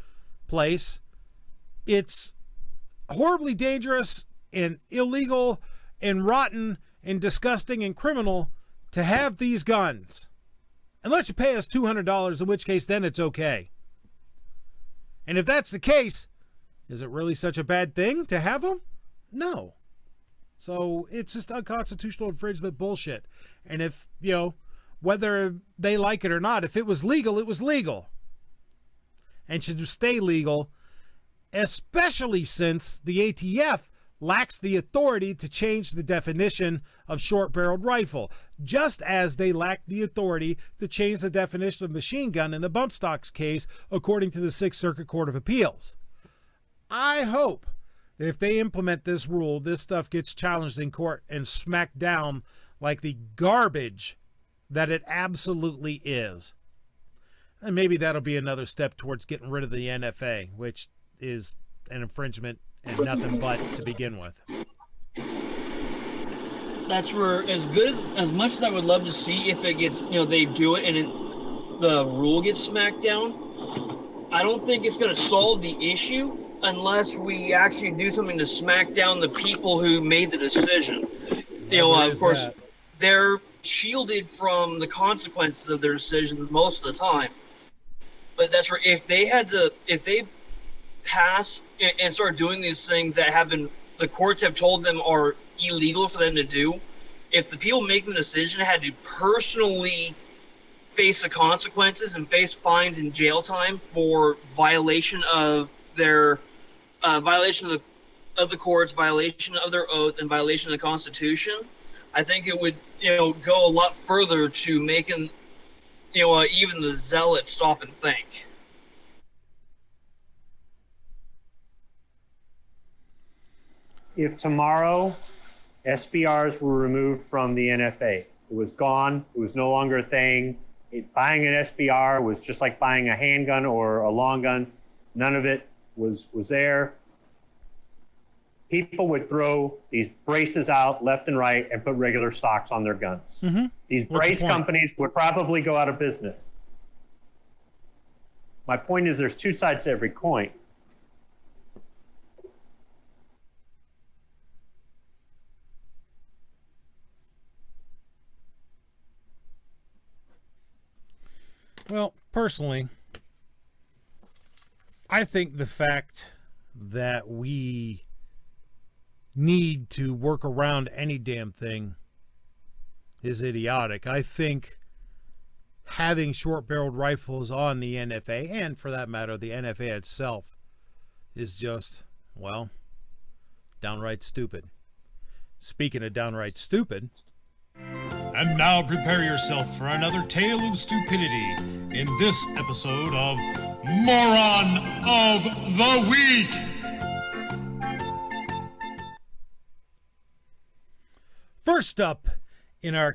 place, it's horribly dangerous and illegal and rotten and disgusting and criminal to have these guns, unless you pay us $200, in which case then it's okay. And if that's the case, is it really such a bad thing to have them? No. So it's just unconstitutional infringement bullshit. And if, you know, whether they like it or not, if it was legal, it was legal. And should stay legal, especially since the ATF lacks the authority to change the definition of short-barreled rifle, just as they lack the authority to change the definition of machine gun in the bump stocks case, according to the Sixth Circuit Court of Appeals. I hope that if they implement this rule, this stuff gets challenged in court and smacked down like the garbage that it absolutely is. And maybe that'll be another step towards getting rid of the NFA, which is an infringement and nothing but to begin with. That's where, as much as I would love to see if it gets, you know, they do it and the rule gets smacked down, I don't think it's going to solve the issue unless we actually do something to smack down the people who made the decision. You know, of course, they're shielded from the consequences of their decisions most of the time. But that's where if they pass and start doing these things that have been, the courts have told them are illegal for them to do, if the people making the decision had to personally face the consequences and face fines and jail time for violation of their violation of the courts, violation of their oath, and violation of the Constitution, I think it would, you know, go a lot further to making, you know, even the zealots stop and think. If tomorrow SBRs were removed from the NFA, it was gone, it was no longer a thing. Buying an SBR was just like buying a handgun or a long gun. None of it was there. People would throw these braces out left and right and put regular stocks on their guns. Mm-hmm. These brace companies would probably go out of business. My point is there's two sides to every coin. Well, personally, I think the fact that we need to work around any damn thing is idiotic. I think having short-barreled rifles on the NFA, and for that matter, the NFA itself, is just, well, downright stupid. Speaking of downright stupid... And now prepare yourself for another tale of stupidity in this episode of Moron of the Week. First up in our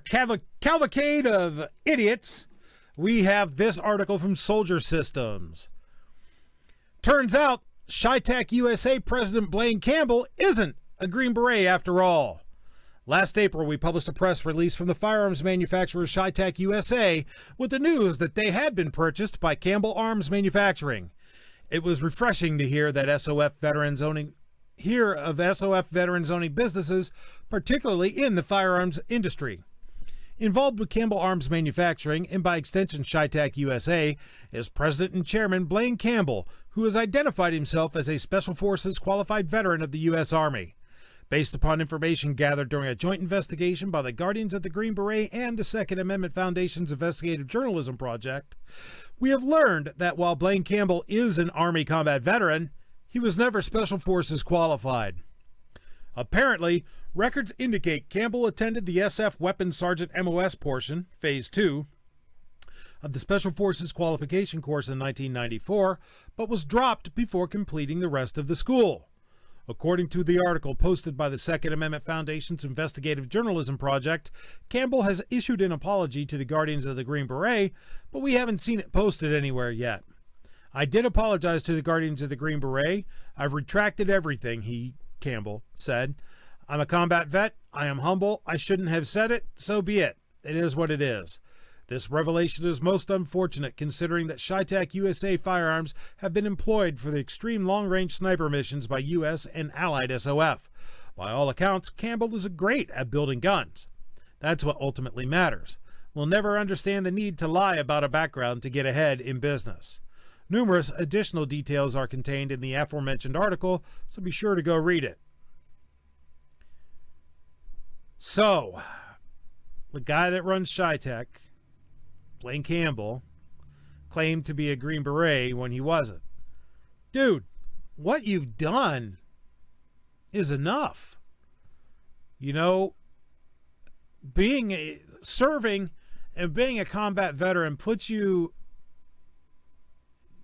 cavalcade of idiots, we have this article from Soldier Systems. Turns out, Chi-Tech USA President Blaine Campbell isn't a Green Beret after all. Last April, we published a press release from the firearms manufacturer Chi-Tech USA with the news that they had been purchased by Campbell Arms Manufacturing. It was refreshing to hear that SOF veterans owning businesses, particularly in the firearms industry. Involved with Campbell Arms Manufacturing, and by extension Chi-Tech USA, is President and Chairman Blaine Campbell, who has identified himself as a Special Forces qualified veteran of the U.S. Army. Based upon information gathered during a joint investigation by the Guardians of the Green Beret and the Second Amendment Foundation's investigative journalism project, we have learned that while Blaine Campbell is an Army combat veteran, he was never Special Forces qualified. Apparently, records indicate Campbell attended the SF Weapons Sergeant MOS portion, Phase 2, of the Special Forces qualification course in 1994, but was dropped before completing the rest of the school. According to the article posted by the Second Amendment Foundation's investigative journalism project, Campbell has issued an apology to the Guardians of the Green Beret, but we haven't seen it posted anywhere yet. I did apologize to the Guardians of the Green Beret. I've retracted everything, Campbell said. I'm a combat vet. I am humble. I shouldn't have said it. So be it. It is what it is. This revelation is most unfortunate considering that Chi-Tech USA firearms have been employed for the extreme long-range sniper missions by U.S. and allied SOF. By all accounts, Campbell is great at building guns. That's what ultimately matters. We'll never understand the need to lie about a background to get ahead in business. Numerous additional details are contained in the aforementioned article, so be sure to go read it. So, the guy that runs Chi-Tech, Blaine Campbell, claimed to be a Green Beret when he wasn't. Dude, what you've done is enough. You know, serving and being a combat veteran puts you,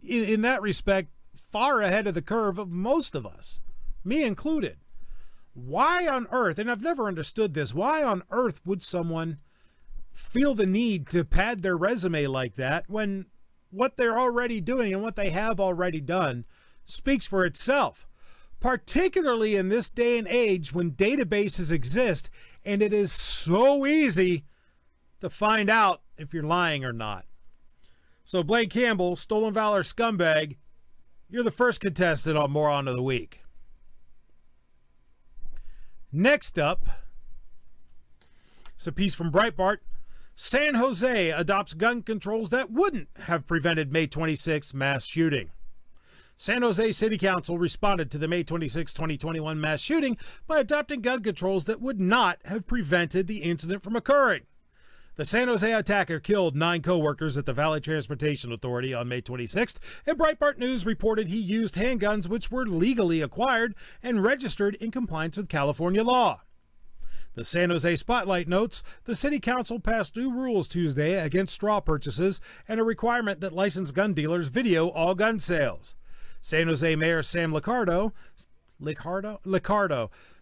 in that respect, far ahead of the curve of most of us, me included. Why on earth, and I've never understood this, why on earth would someone feel the need to pad their resume like that when what they're already doing and what they have already done speaks for itself, particularly in this day and age when databases exist and it is so easy to find out if you're lying or not. So Blaine Campbell, Stolen Valor scumbag, you're the first contestant on Moron of the Week. Next up, it's a piece from Breitbart. San Jose adopts gun controls that wouldn't have prevented May 26th mass shooting. San Jose City Council responded to the May 26, 2021 mass shooting by adopting gun controls that would not have prevented the incident from occurring. The San Jose attacker killed 9 co-workers at the Valley Transportation Authority on May 26th, and Breitbart News reported he used handguns which were legally acquired and registered in compliance with California law. The San Jose Spotlight notes the City Council passed new rules Tuesday against straw purchases and a requirement that licensed gun dealers video all gun sales. San Jose Mayor Sam Liccardo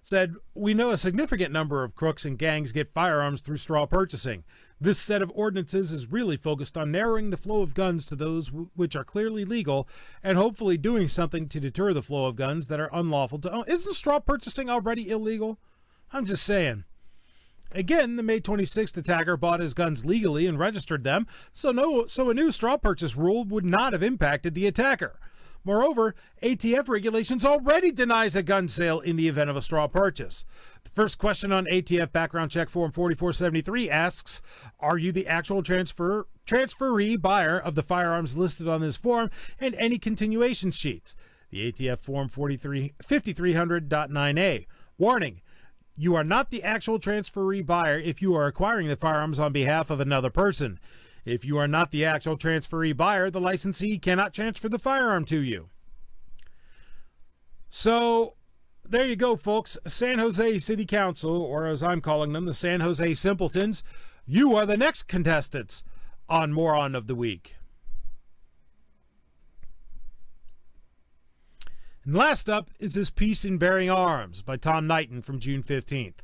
said, "We know a significant number of crooks and gangs get firearms through straw purchasing. This set of ordinances is really focused on narrowing the flow of guns to those which are clearly legal and hopefully doing something to deter the flow of guns that are unlawful to own." Isn't straw purchasing already illegal? I'm just saying. Again, the May 26th attacker bought his guns legally and registered them, so a new straw purchase rule would not have impacted the attacker. Moreover, ATF regulations already denies a gun sale in the event of a straw purchase. The first question on ATF background check form 4473 asks, are you the actual transferee buyer of the firearms listed on this form and any continuation sheets? The ATF form 5300.9a. Warning. You are not the actual transferee buyer if you are acquiring the firearms on behalf of another person. If you are not the actual transferee buyer, the licensee cannot transfer the firearm to you. So, there you go, folks. San Jose City Council, or as I'm calling them, the San Jose Simpletons, you are the next contestants on Moron of the Week. And last up is this piece in Bearing Arms by Tom Knighton from June 15th.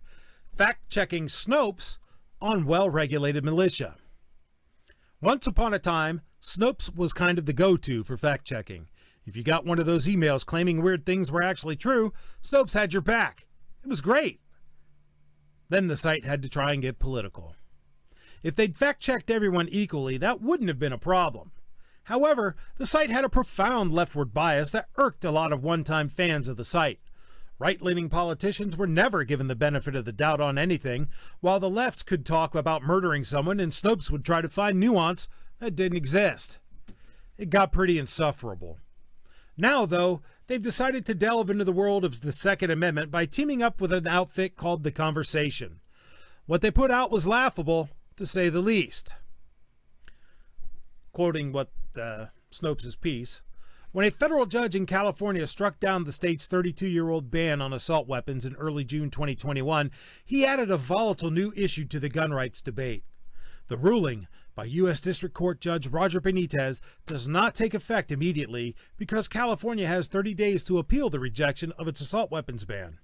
Fact-checking Snopes on well-regulated militia. Once upon a time, Snopes was kind of the go-to for fact-checking. If you got one of those emails claiming weird things were actually true, Snopes had your back. It was great. Then the site had to try and get political. If they'd fact-checked everyone equally, that wouldn't have been a problem. However, the site had a profound leftward bias that irked a lot of one-time fans of the site. Right-leaning politicians were never given the benefit of the doubt on anything, while the lefts could talk about murdering someone and Snopes would try to find nuance that didn't exist. It got pretty insufferable. Now, though, they've decided to delve into the world of the Second Amendment by teaming up with an outfit called The Conversation. What they put out was laughable, to say the least. Quoting what Snopes' piece, when a federal judge in California struck down the state's 32-year-old ban on assault weapons in early June 2021, he added a volatile new issue to the gun rights debate. The ruling by U.S. District Court Judge Roger Benitez does not take effect immediately because California has 30 days to appeal the rejection of its assault weapons ban.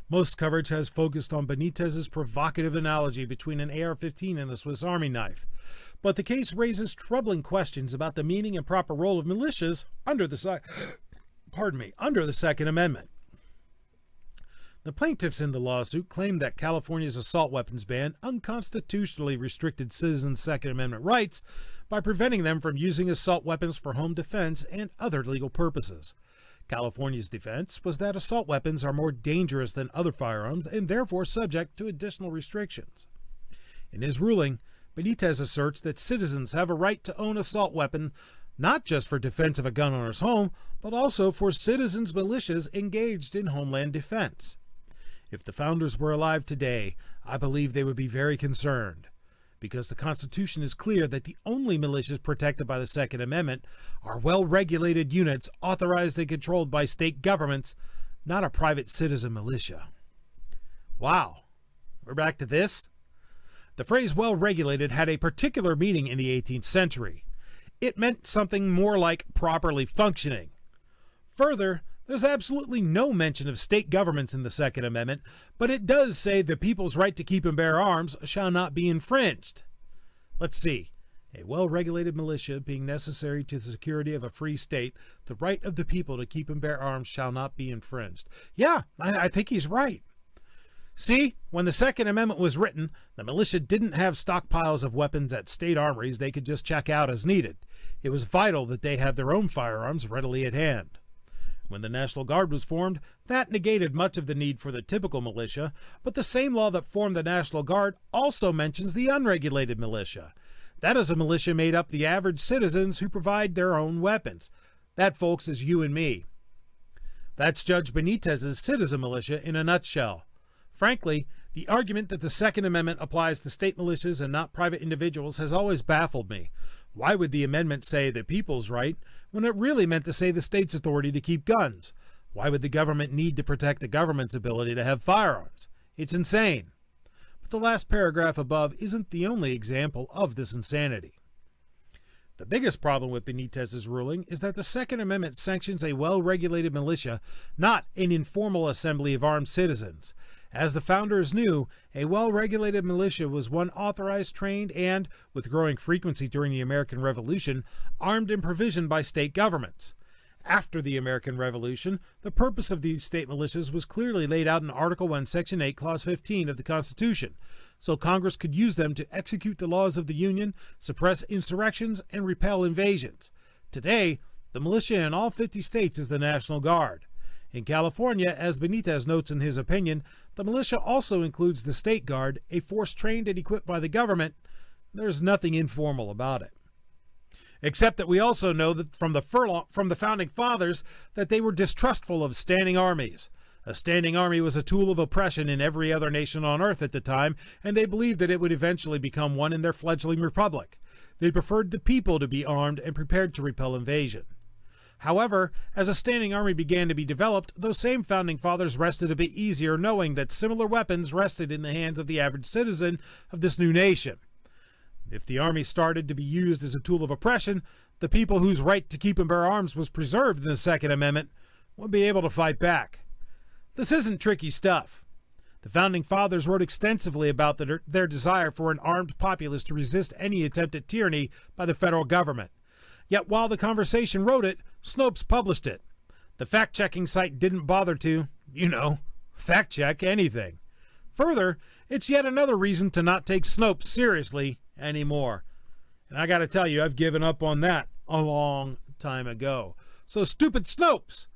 Most coverage has focused on Benitez's provocative analogy between an AR-15 and the Swiss Army knife, but the case raises troubling questions about the meaning and proper role of militias under the Second Amendment. The plaintiffs in the lawsuit claim that California's assault weapons ban unconstitutionally restricted citizens' Second Amendment rights by preventing them from using assault weapons for home defense and other legal purposes. California's defense was that assault weapons are more dangerous than other firearms and therefore subject to additional restrictions. In his ruling, Benitez asserts that citizens have a right to own assault weapon not just for defense of a gun owner's home, but also for citizens' militias engaged in homeland defense. If the founders were alive today, I believe they would be very concerned, because the Constitution is clear that the only militias protected by the Second Amendment are well-regulated units authorized and controlled by state governments, not a private citizen militia. Wow, we're back to this? The phrase well-regulated had a particular meaning in the 18th century. It meant something more like properly functioning. Further, there's absolutely no mention of state governments in the Second Amendment, but it does say the people's right to keep and bear arms shall not be infringed. Let's see. A well-regulated militia being necessary to the security of a free state, the right of the people to keep and bear arms shall not be infringed. Yeah, I think he's right. See, when the Second Amendment was written, the militia didn't have stockpiles of weapons at state armories they could just check out as needed. It was vital that they have their own firearms readily at hand. When the National Guard was formed, that negated much of the need for the typical militia, but the same law that formed the National Guard also mentions the unregulated militia. That is a militia made up the average citizens who provide their own weapons. That, folks, is you and me. That's Judge Benitez's citizen militia in a nutshell. Frankly, the argument that the Second Amendment applies to state militias and not private individuals has always baffled me. Why would the amendment say the people's right when it really meant to say the state's authority to keep guns? Why would the government need to protect the government's ability to have firearms? It's insane. But the last paragraph above isn't the only example of this insanity. The biggest problem with Benitez's ruling is that the Second Amendment sanctions a well-regulated militia, not an informal assembly of armed citizens. As the founders knew, a well-regulated militia was one authorized, trained, and, with growing frequency during the American Revolution, armed and provisioned by state governments. After the American Revolution, the purpose of these state militias was clearly laid out in Article 1, Section 8, Clause 15 of the Constitution, so Congress could use them to execute the laws of the Union, suppress insurrections, and repel invasions. Today, the militia in all 50 states is the National Guard. In California, as Benitez notes in his opinion, the militia also includes the State Guard, a force trained and equipped by the government. There's nothing informal about it. Except that we also know that from the Founding Fathers that they were distrustful of standing armies. A standing army was a tool of oppression in every other nation on earth at the time, and they believed that it would eventually become one in their fledgling republic. They preferred the people to be armed and prepared to repel invasion. However, as a standing army began to be developed, those same Founding Fathers rested a bit easier knowing that similar weapons rested in the hands of the average citizen of this new nation. If the army started to be used as a tool of oppression, the people whose right to keep and bear arms was preserved in the Second Amendment would be able to fight back. This isn't tricky stuff. The Founding Fathers wrote extensively about their desire for an armed populace to resist any attempt at tyranny by the federal government. Yet while the Conversation wrote it, Snopes published it. The fact-checking site didn't bother to, fact-check anything. Further, it's yet another reason to not take Snopes seriously anymore. And I gotta tell you, I've given up on that a long time ago. So stupid Snopes,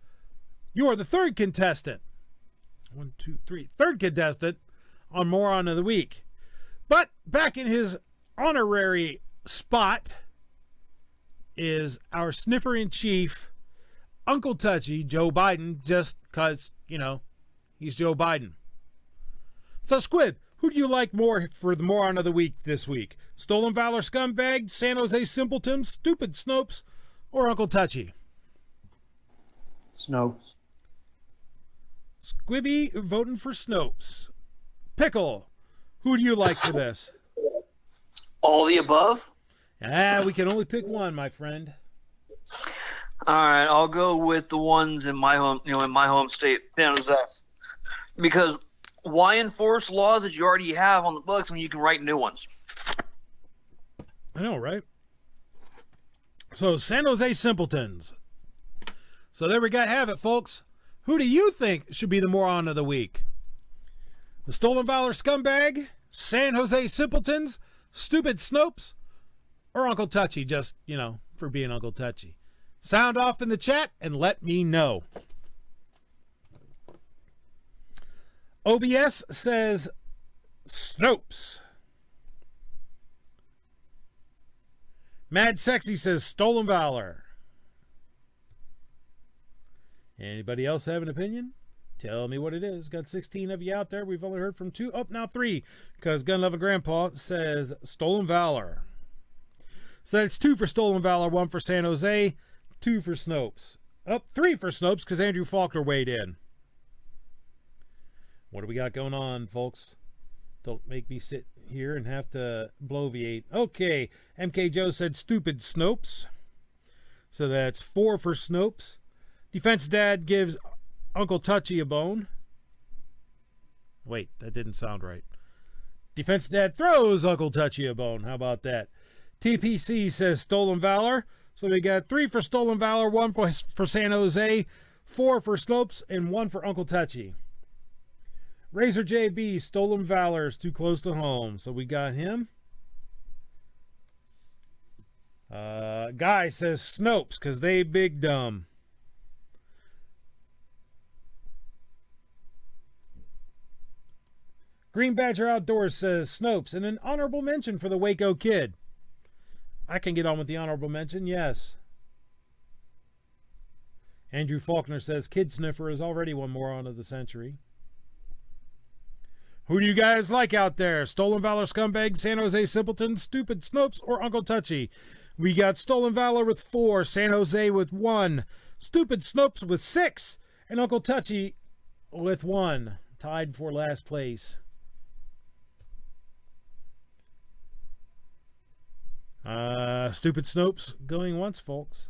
you are the third contestant. Third contestant on Moron of the Week. But back in his honorary spot is our sniffer-in-chief, Uncle Touchy, Joe Biden, just because, he's Joe Biden. So, Squid, who do you like more for the moron of the week this week? Stolen Valor Scumbag, San Jose Simpleton, Stupid Snopes, or Uncle Touchy? Snopes. Squibby voting for Snopes. Pickle, who do you like for this? All the above? We can only pick one, my friend. All right, I'll go with the ones in my home state, San Jose. Because why enforce laws that you already have on the books when you can write new ones? I know, right? So, San Jose Simpletons. So there we have it, folks. Who do you think should be the moron of the week? The Stolen Valor Scumbag, San Jose Simpletons, Stupid Snopes, or Uncle Touchy, just, for being Uncle Touchy? Sound off in the chat and let me know. OBS says Snopes. Mad Sexy says Stolen Valor. Anybody else have an opinion? Tell me what it is. Got 16 of you out there. We've only heard from 2. Oh, now 3. Because Gun Loving Grandpa says Stolen Valor. So that's 2 for Stolen Valor, 1 for San Jose, 2 for Snopes. 3 for Snopes because Andrew Faulkner weighed in. What do we got going on, folks? Don't make me sit here and have to bloviate. Okay, MK Joe said Stupid Snopes. So that's 4 for Snopes. Defense Dad gives Uncle Touchy a bone. Wait, that didn't sound right. Defense Dad throws Uncle Touchy a bone. How about that? TPC says Stolen Valor. So we got 3 for Stolen Valor, 1 for San Jose, 4 for Snopes, and 1 for Uncle Touchy. Razor JB, Stolen Valor is too close to home. So we got him. Guy says Snopes because they big dumb. Green Badger Outdoors says Snopes, and an honorable mention for the Waco Kid. I can get on with the honorable mention, yes. Andrew Faulkner says Kid Sniffer is already one moron of the century. Who do you guys like out there? Stolen Valor Scumbag, San Jose Simpleton, Stupid Snopes, or Uncle Touchy? We got Stolen Valor with 4, San Jose with 1, Stupid Snopes with 6, and Uncle Touchy with 1. Tied for last place. Stupid Snopes going once, folks.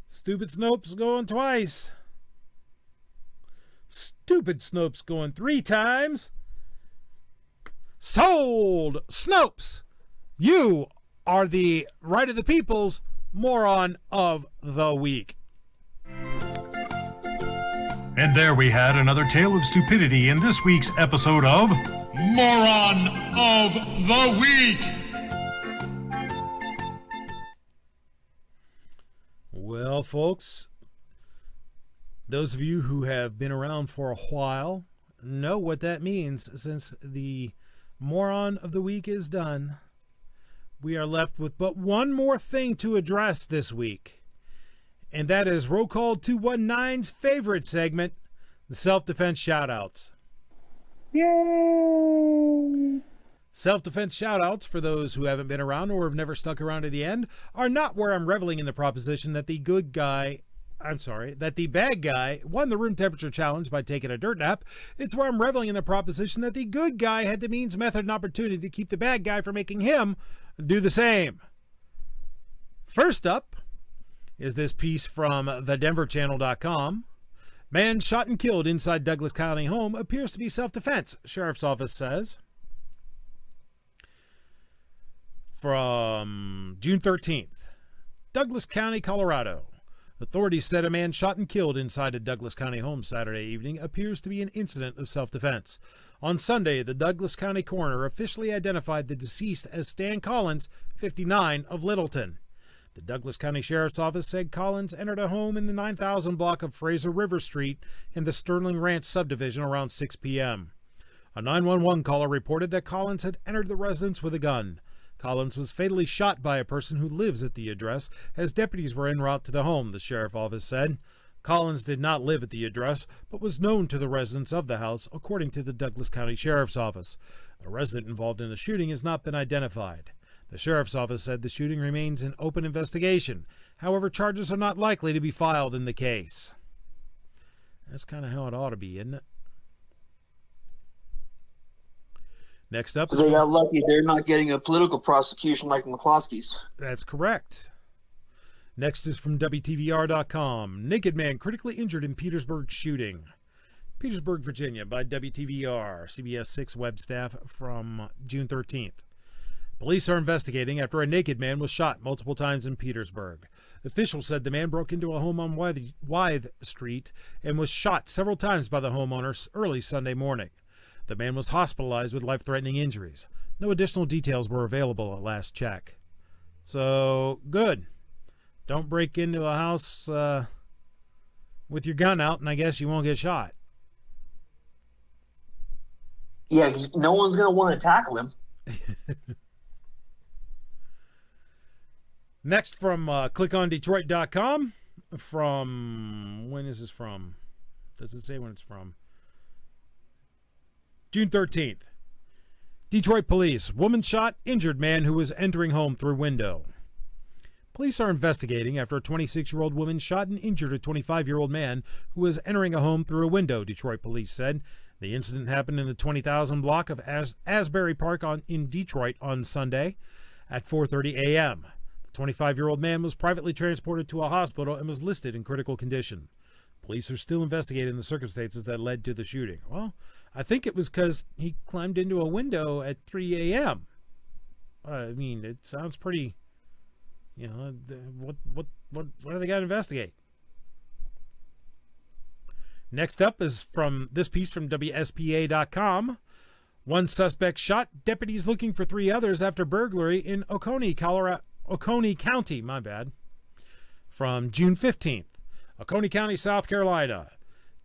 Stupid Snopes going twice. Stupid Snopes going 3 times. Sold! Snopes! You are the right of the people's moron of the week. And there we had another tale of stupidity in this week's episode of Moron of the Week. Well, folks, those of you who have been around for a while know what that means. Since the Moron of the Week is done, we are left with but one more thing to address this week. And that is Roll Call 219's favorite segment, the self-defense shoutouts. Yay! Self-defense shoutouts, for those who haven't been around or have never stuck around to the end, are not where I'm reveling in the proposition that the bad guy won the room temperature challenge by taking a dirt nap. It's where I'm reveling in the proposition that the good guy had the means, method, and opportunity to keep the bad guy from making him do the same. First up is this piece from thedenverchannel.com. Man shot and killed inside Douglas County home appears to be self-defense, Sheriff's Office says. From June 13th, Douglas County, Colorado. Authorities said a man shot and killed inside a Douglas County home Saturday evening appears to be an incident of self-defense. On Sunday, the Douglas County coroner officially identified the deceased as Stan Collins, 59, of Littleton. The Douglas County Sheriff's Office said Collins entered a home in the 9,000 block of Fraser River Street in the Sterling Ranch subdivision around 6 p.m. A 911 caller reported that Collins had entered the residence with a gun. Collins was fatally shot by a person who lives at the address as deputies were en route to the home, the sheriff office said. Collins did not live at the address, but was known to the residents of the house, according to the Douglas County Sheriff's Office. The resident involved in the shooting has not been identified. The sheriff's office said the shooting remains an open investigation. However, charges are not likely to be filed in the case. That's kind of how it ought to be, isn't it? Next up, so they got lucky. They're not getting a political prosecution like the McCloskeys. That's correct. Next is from WTVR.com. Naked man critically injured in Petersburg shooting. Petersburg, Virginia, by WTVR, CBS 6 web staff from June 13th. Police are investigating after a naked man was shot multiple times in Petersburg. Officials said the man broke into a home on Wythe Street and was shot several times by the homeowner early Sunday morning. The man was hospitalized with life-threatening injuries. No additional details were available at last check. So, good. Don't break into a house with your gun out, and I guess you won't get shot. Yeah, because no one's going to want to tackle him. Next from clickondetroit.com. From, when is this from? Does it say when it's from? June 13th. Detroit police. Woman shot, injured man who was entering home through window. Police are investigating after a 26-year-old woman shot and injured a 25-year-old man who was entering a home through a window, Detroit police said. The incident happened in the 20,000 block of Asbury Park in Detroit on Sunday at 4:30 a.m. The 25-year-old man was privately transported to a hospital and was listed in critical condition. Police are still investigating the circumstances that led to the shooting. Well, I think it was because he climbed into a window at 3 a.m. I mean, it sounds pretty, you know, what do they got to investigate? Next up is from this piece from WSPA.com. One suspect shot, deputies looking for 3 others after burglary in Oconee County, from June 15th. Oconee County, South Carolina.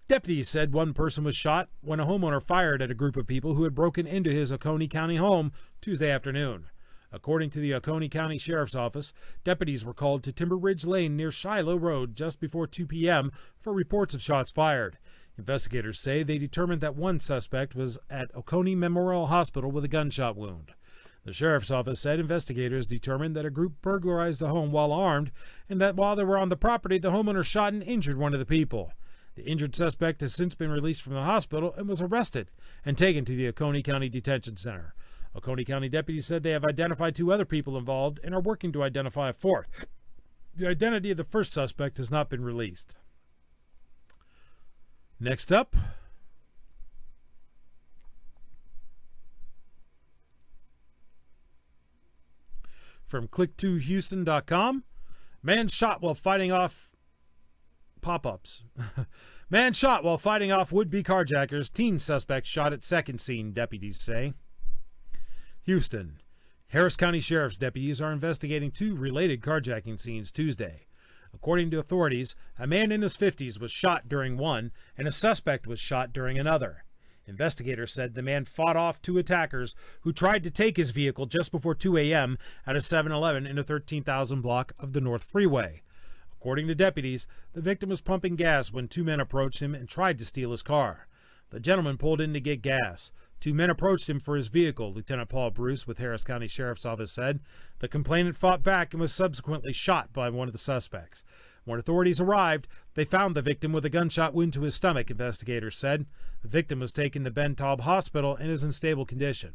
Deputies said one person was shot when a homeowner fired at a group of people who had broken into his Oconee County home Tuesday afternoon. According to the Oconee County Sheriff's Office, deputies were called to Timber Ridge Lane near Shiloh Road just before 2 p.m. for reports of shots fired. Investigators say they determined that one suspect was at Oconee Memorial Hospital with a gunshot wound. The Sheriff's Office said investigators determined that a group burglarized a home while armed and that while they were on the property, the homeowner shot and injured one of the people. The injured suspect has since been released from the hospital and was arrested and taken to the Oconee County Detention Center. Oconee County deputies said they have identified 2 other people involved and are working to identify a 4th. The identity of the first suspect has not been released. Next up, from click2houston.com, man shot while fighting off pop-ups. Man shot while fighting off would-be carjackers. Teen suspect shot at second scene, deputies say. Houston. Harris County Sheriff's deputies are investigating 2 related carjacking scenes Tuesday. According to authorities, a man in his 50s was shot during one, and a suspect was shot during another. Investigators said the man fought off 2 attackers who tried to take his vehicle just before 2 a.m. at a 7-Eleven in the 13,000 block of the North Freeway. According to deputies, the victim was pumping gas when 2 men approached him and tried to steal his car. The gentleman pulled in to get gas. 2 men approached him for his vehicle, Lieutenant Paul Bruce with Harris County Sheriff's Office said. The complainant fought back and was subsequently shot by one of the suspects. When authorities arrived, they found the victim with a gunshot wound to his stomach, investigators said. The victim was taken to Ben Taub Hospital and is in stable condition.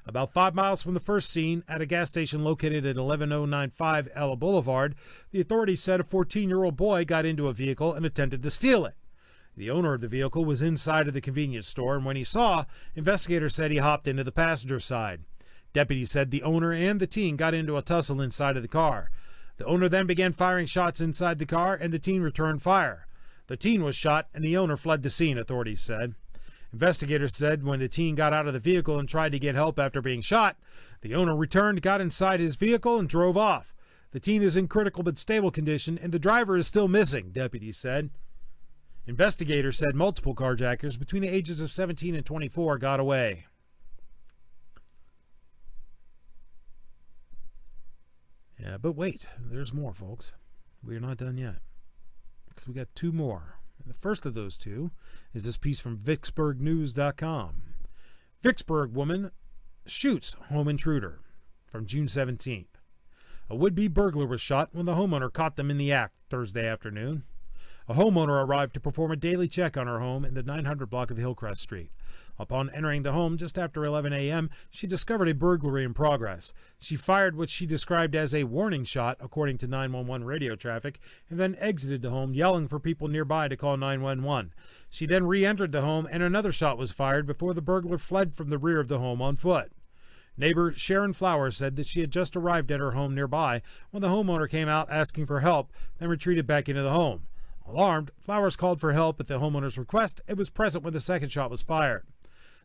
About 5 miles from the first scene, at a gas station located at 11095 Ella Boulevard, the authorities said a 14-year-old boy got into a vehicle and attempted to steal it. The owner of the vehicle was inside of the convenience store, and when he saw, investigators said he hopped into the passenger side. Deputies said the owner and the teen got into a tussle inside of the car. The owner then began firing shots inside the car, and the teen returned fire. The teen was shot, and the owner fled the scene, authorities said. Investigators said when the teen got out of the vehicle and tried to get help after being shot, the owner returned, got inside his vehicle, and drove off. The teen is in critical but stable condition, and the driver is still missing, deputies said. Investigators said multiple carjackers between the ages of 17 and 24 got away. Yeah, but wait, there's more, folks. We're not done yet, because we got two more. And the first of those two is this piece from VicksburgNews.com. Vicksburg woman shoots home intruder, from June 17th. A would-be burglar was shot when the homeowner caught them in the act Thursday afternoon. A homeowner arrived to perform a daily check on her home in the 900 block of Hillcrest Street. Upon entering the home just after 11 a.m., she discovered a burglary in progress. She fired what she described as a warning shot, according to 911 radio traffic, and then exited the home, yelling for people nearby to call 911. She then re-entered the home, and another shot was fired before the burglar fled from the rear of the home on foot. Neighbor Sharon Flowers said that she had just arrived at her home nearby when the homeowner came out asking for help, then retreated back into the home. Alarmed, Flowers called for help at the homeowner's request and was present when the second shot was fired.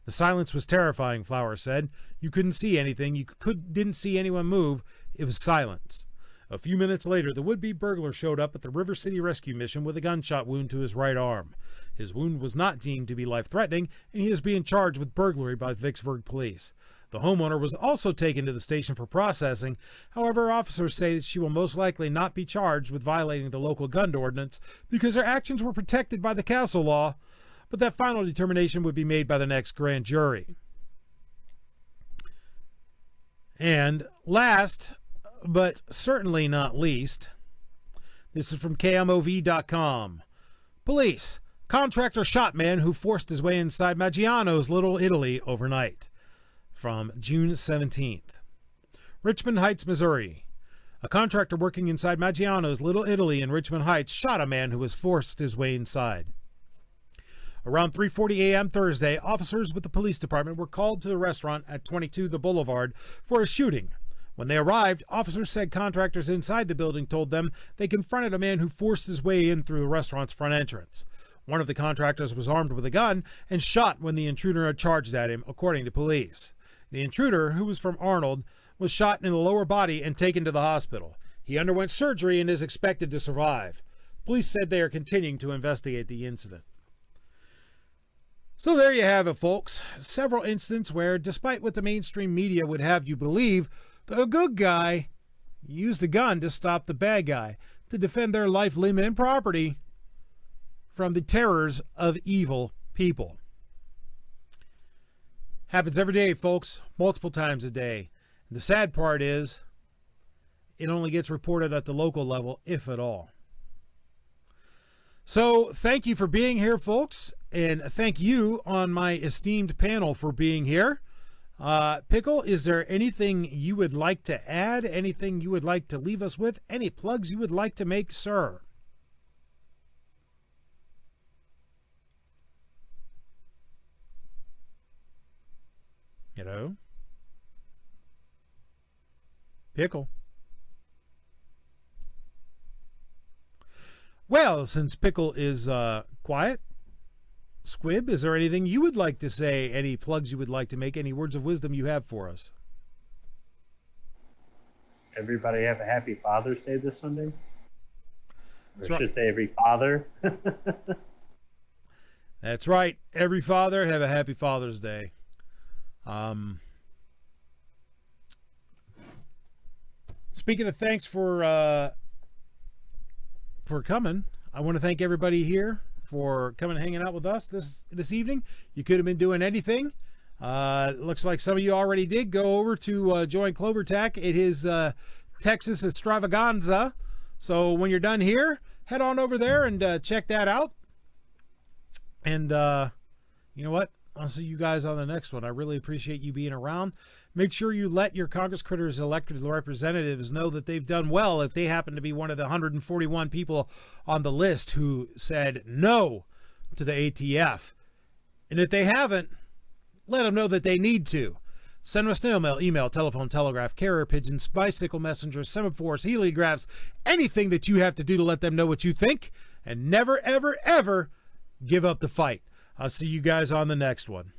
The silence was terrifying, Flowers said. You couldn't see anything. Didn't see anyone move. It was silence. A few minutes later, the would-be burglar showed up at the River City Rescue Mission with a gunshot wound to his right arm. His wound was not deemed to be life-threatening, and he is being charged with burglary by Vicksburg police. The homeowner was also taken to the station for processing. However, officers say that she will most likely not be charged with violating the local gun ordinance because her actions were protected by the castle law, but that final determination would be made by the next grand jury. And last, but certainly not least, this is from KMOV.com. Police. Contractor shot man who forced his way inside Maggiano's Little Italy overnight. From June 17th. Richmond Heights, Missouri. A contractor working inside Maggiano's Little Italy in Richmond Heights shot a man who was forced his way inside. Around 3:40 a.m. Thursday, officers with the police department were called to the restaurant at 22 The Boulevard for a shooting. When they arrived, officers said contractors inside the building told them they confronted a man who forced his way in through the restaurant's front entrance. One of the contractors was armed with a gun and shot when the intruder had charged at him, according to police. The intruder, who was from Arnold, was shot in the lower body and taken to the hospital. He underwent surgery and is expected to survive. Police said they are continuing to investigate the incident. So there you have it, folks. Several instances where, despite what the mainstream media would have you believe, the good guy used a gun to stop the bad guy, to defend their life, limb, and property from the terrors of evil people. Happens every day, folks, multiple times a day. And the sad part is, it only gets reported at the local level, if at all. So, thank you for being here, folks, and thank you on my esteemed panel for being here. Pickle, is there anything you would like to add? Anything you would like to leave us with? Any plugs you would like to make, sir? Hello? Pickle. Well, since Pickle is quiet, Squib, is there anything you would like to say? Any plugs you would like to make? Any words of wisdom you have for us? Everybody have a happy Father's Day this Sunday? That's Or right. should say every father. That's right. Every father have a happy Father's Day. Speaking of thanks for coming, I want to thank everybody here for coming and hanging out with us this evening. You could have been doing anything. Looks like some of you already did go over to join CloverTech. It is Texas Extravaganza. So when you're done here, head on over there and check that out. And you know what? I'll see you guys on the next one. I really appreciate you being around. Make sure you let your Congress critters elected representatives know that they've done well if they happen to be one of the 141 people on the list who said no to the ATF. And if they haven't, let them know that they need to. Send us snail mail, email, telephone, telegraph, carrier pigeons, bicycle messengers, semaphores, heligraphs, anything that you have to do to let them know what you think. And never, ever, ever give up the fight. I'll see you guys on the next one.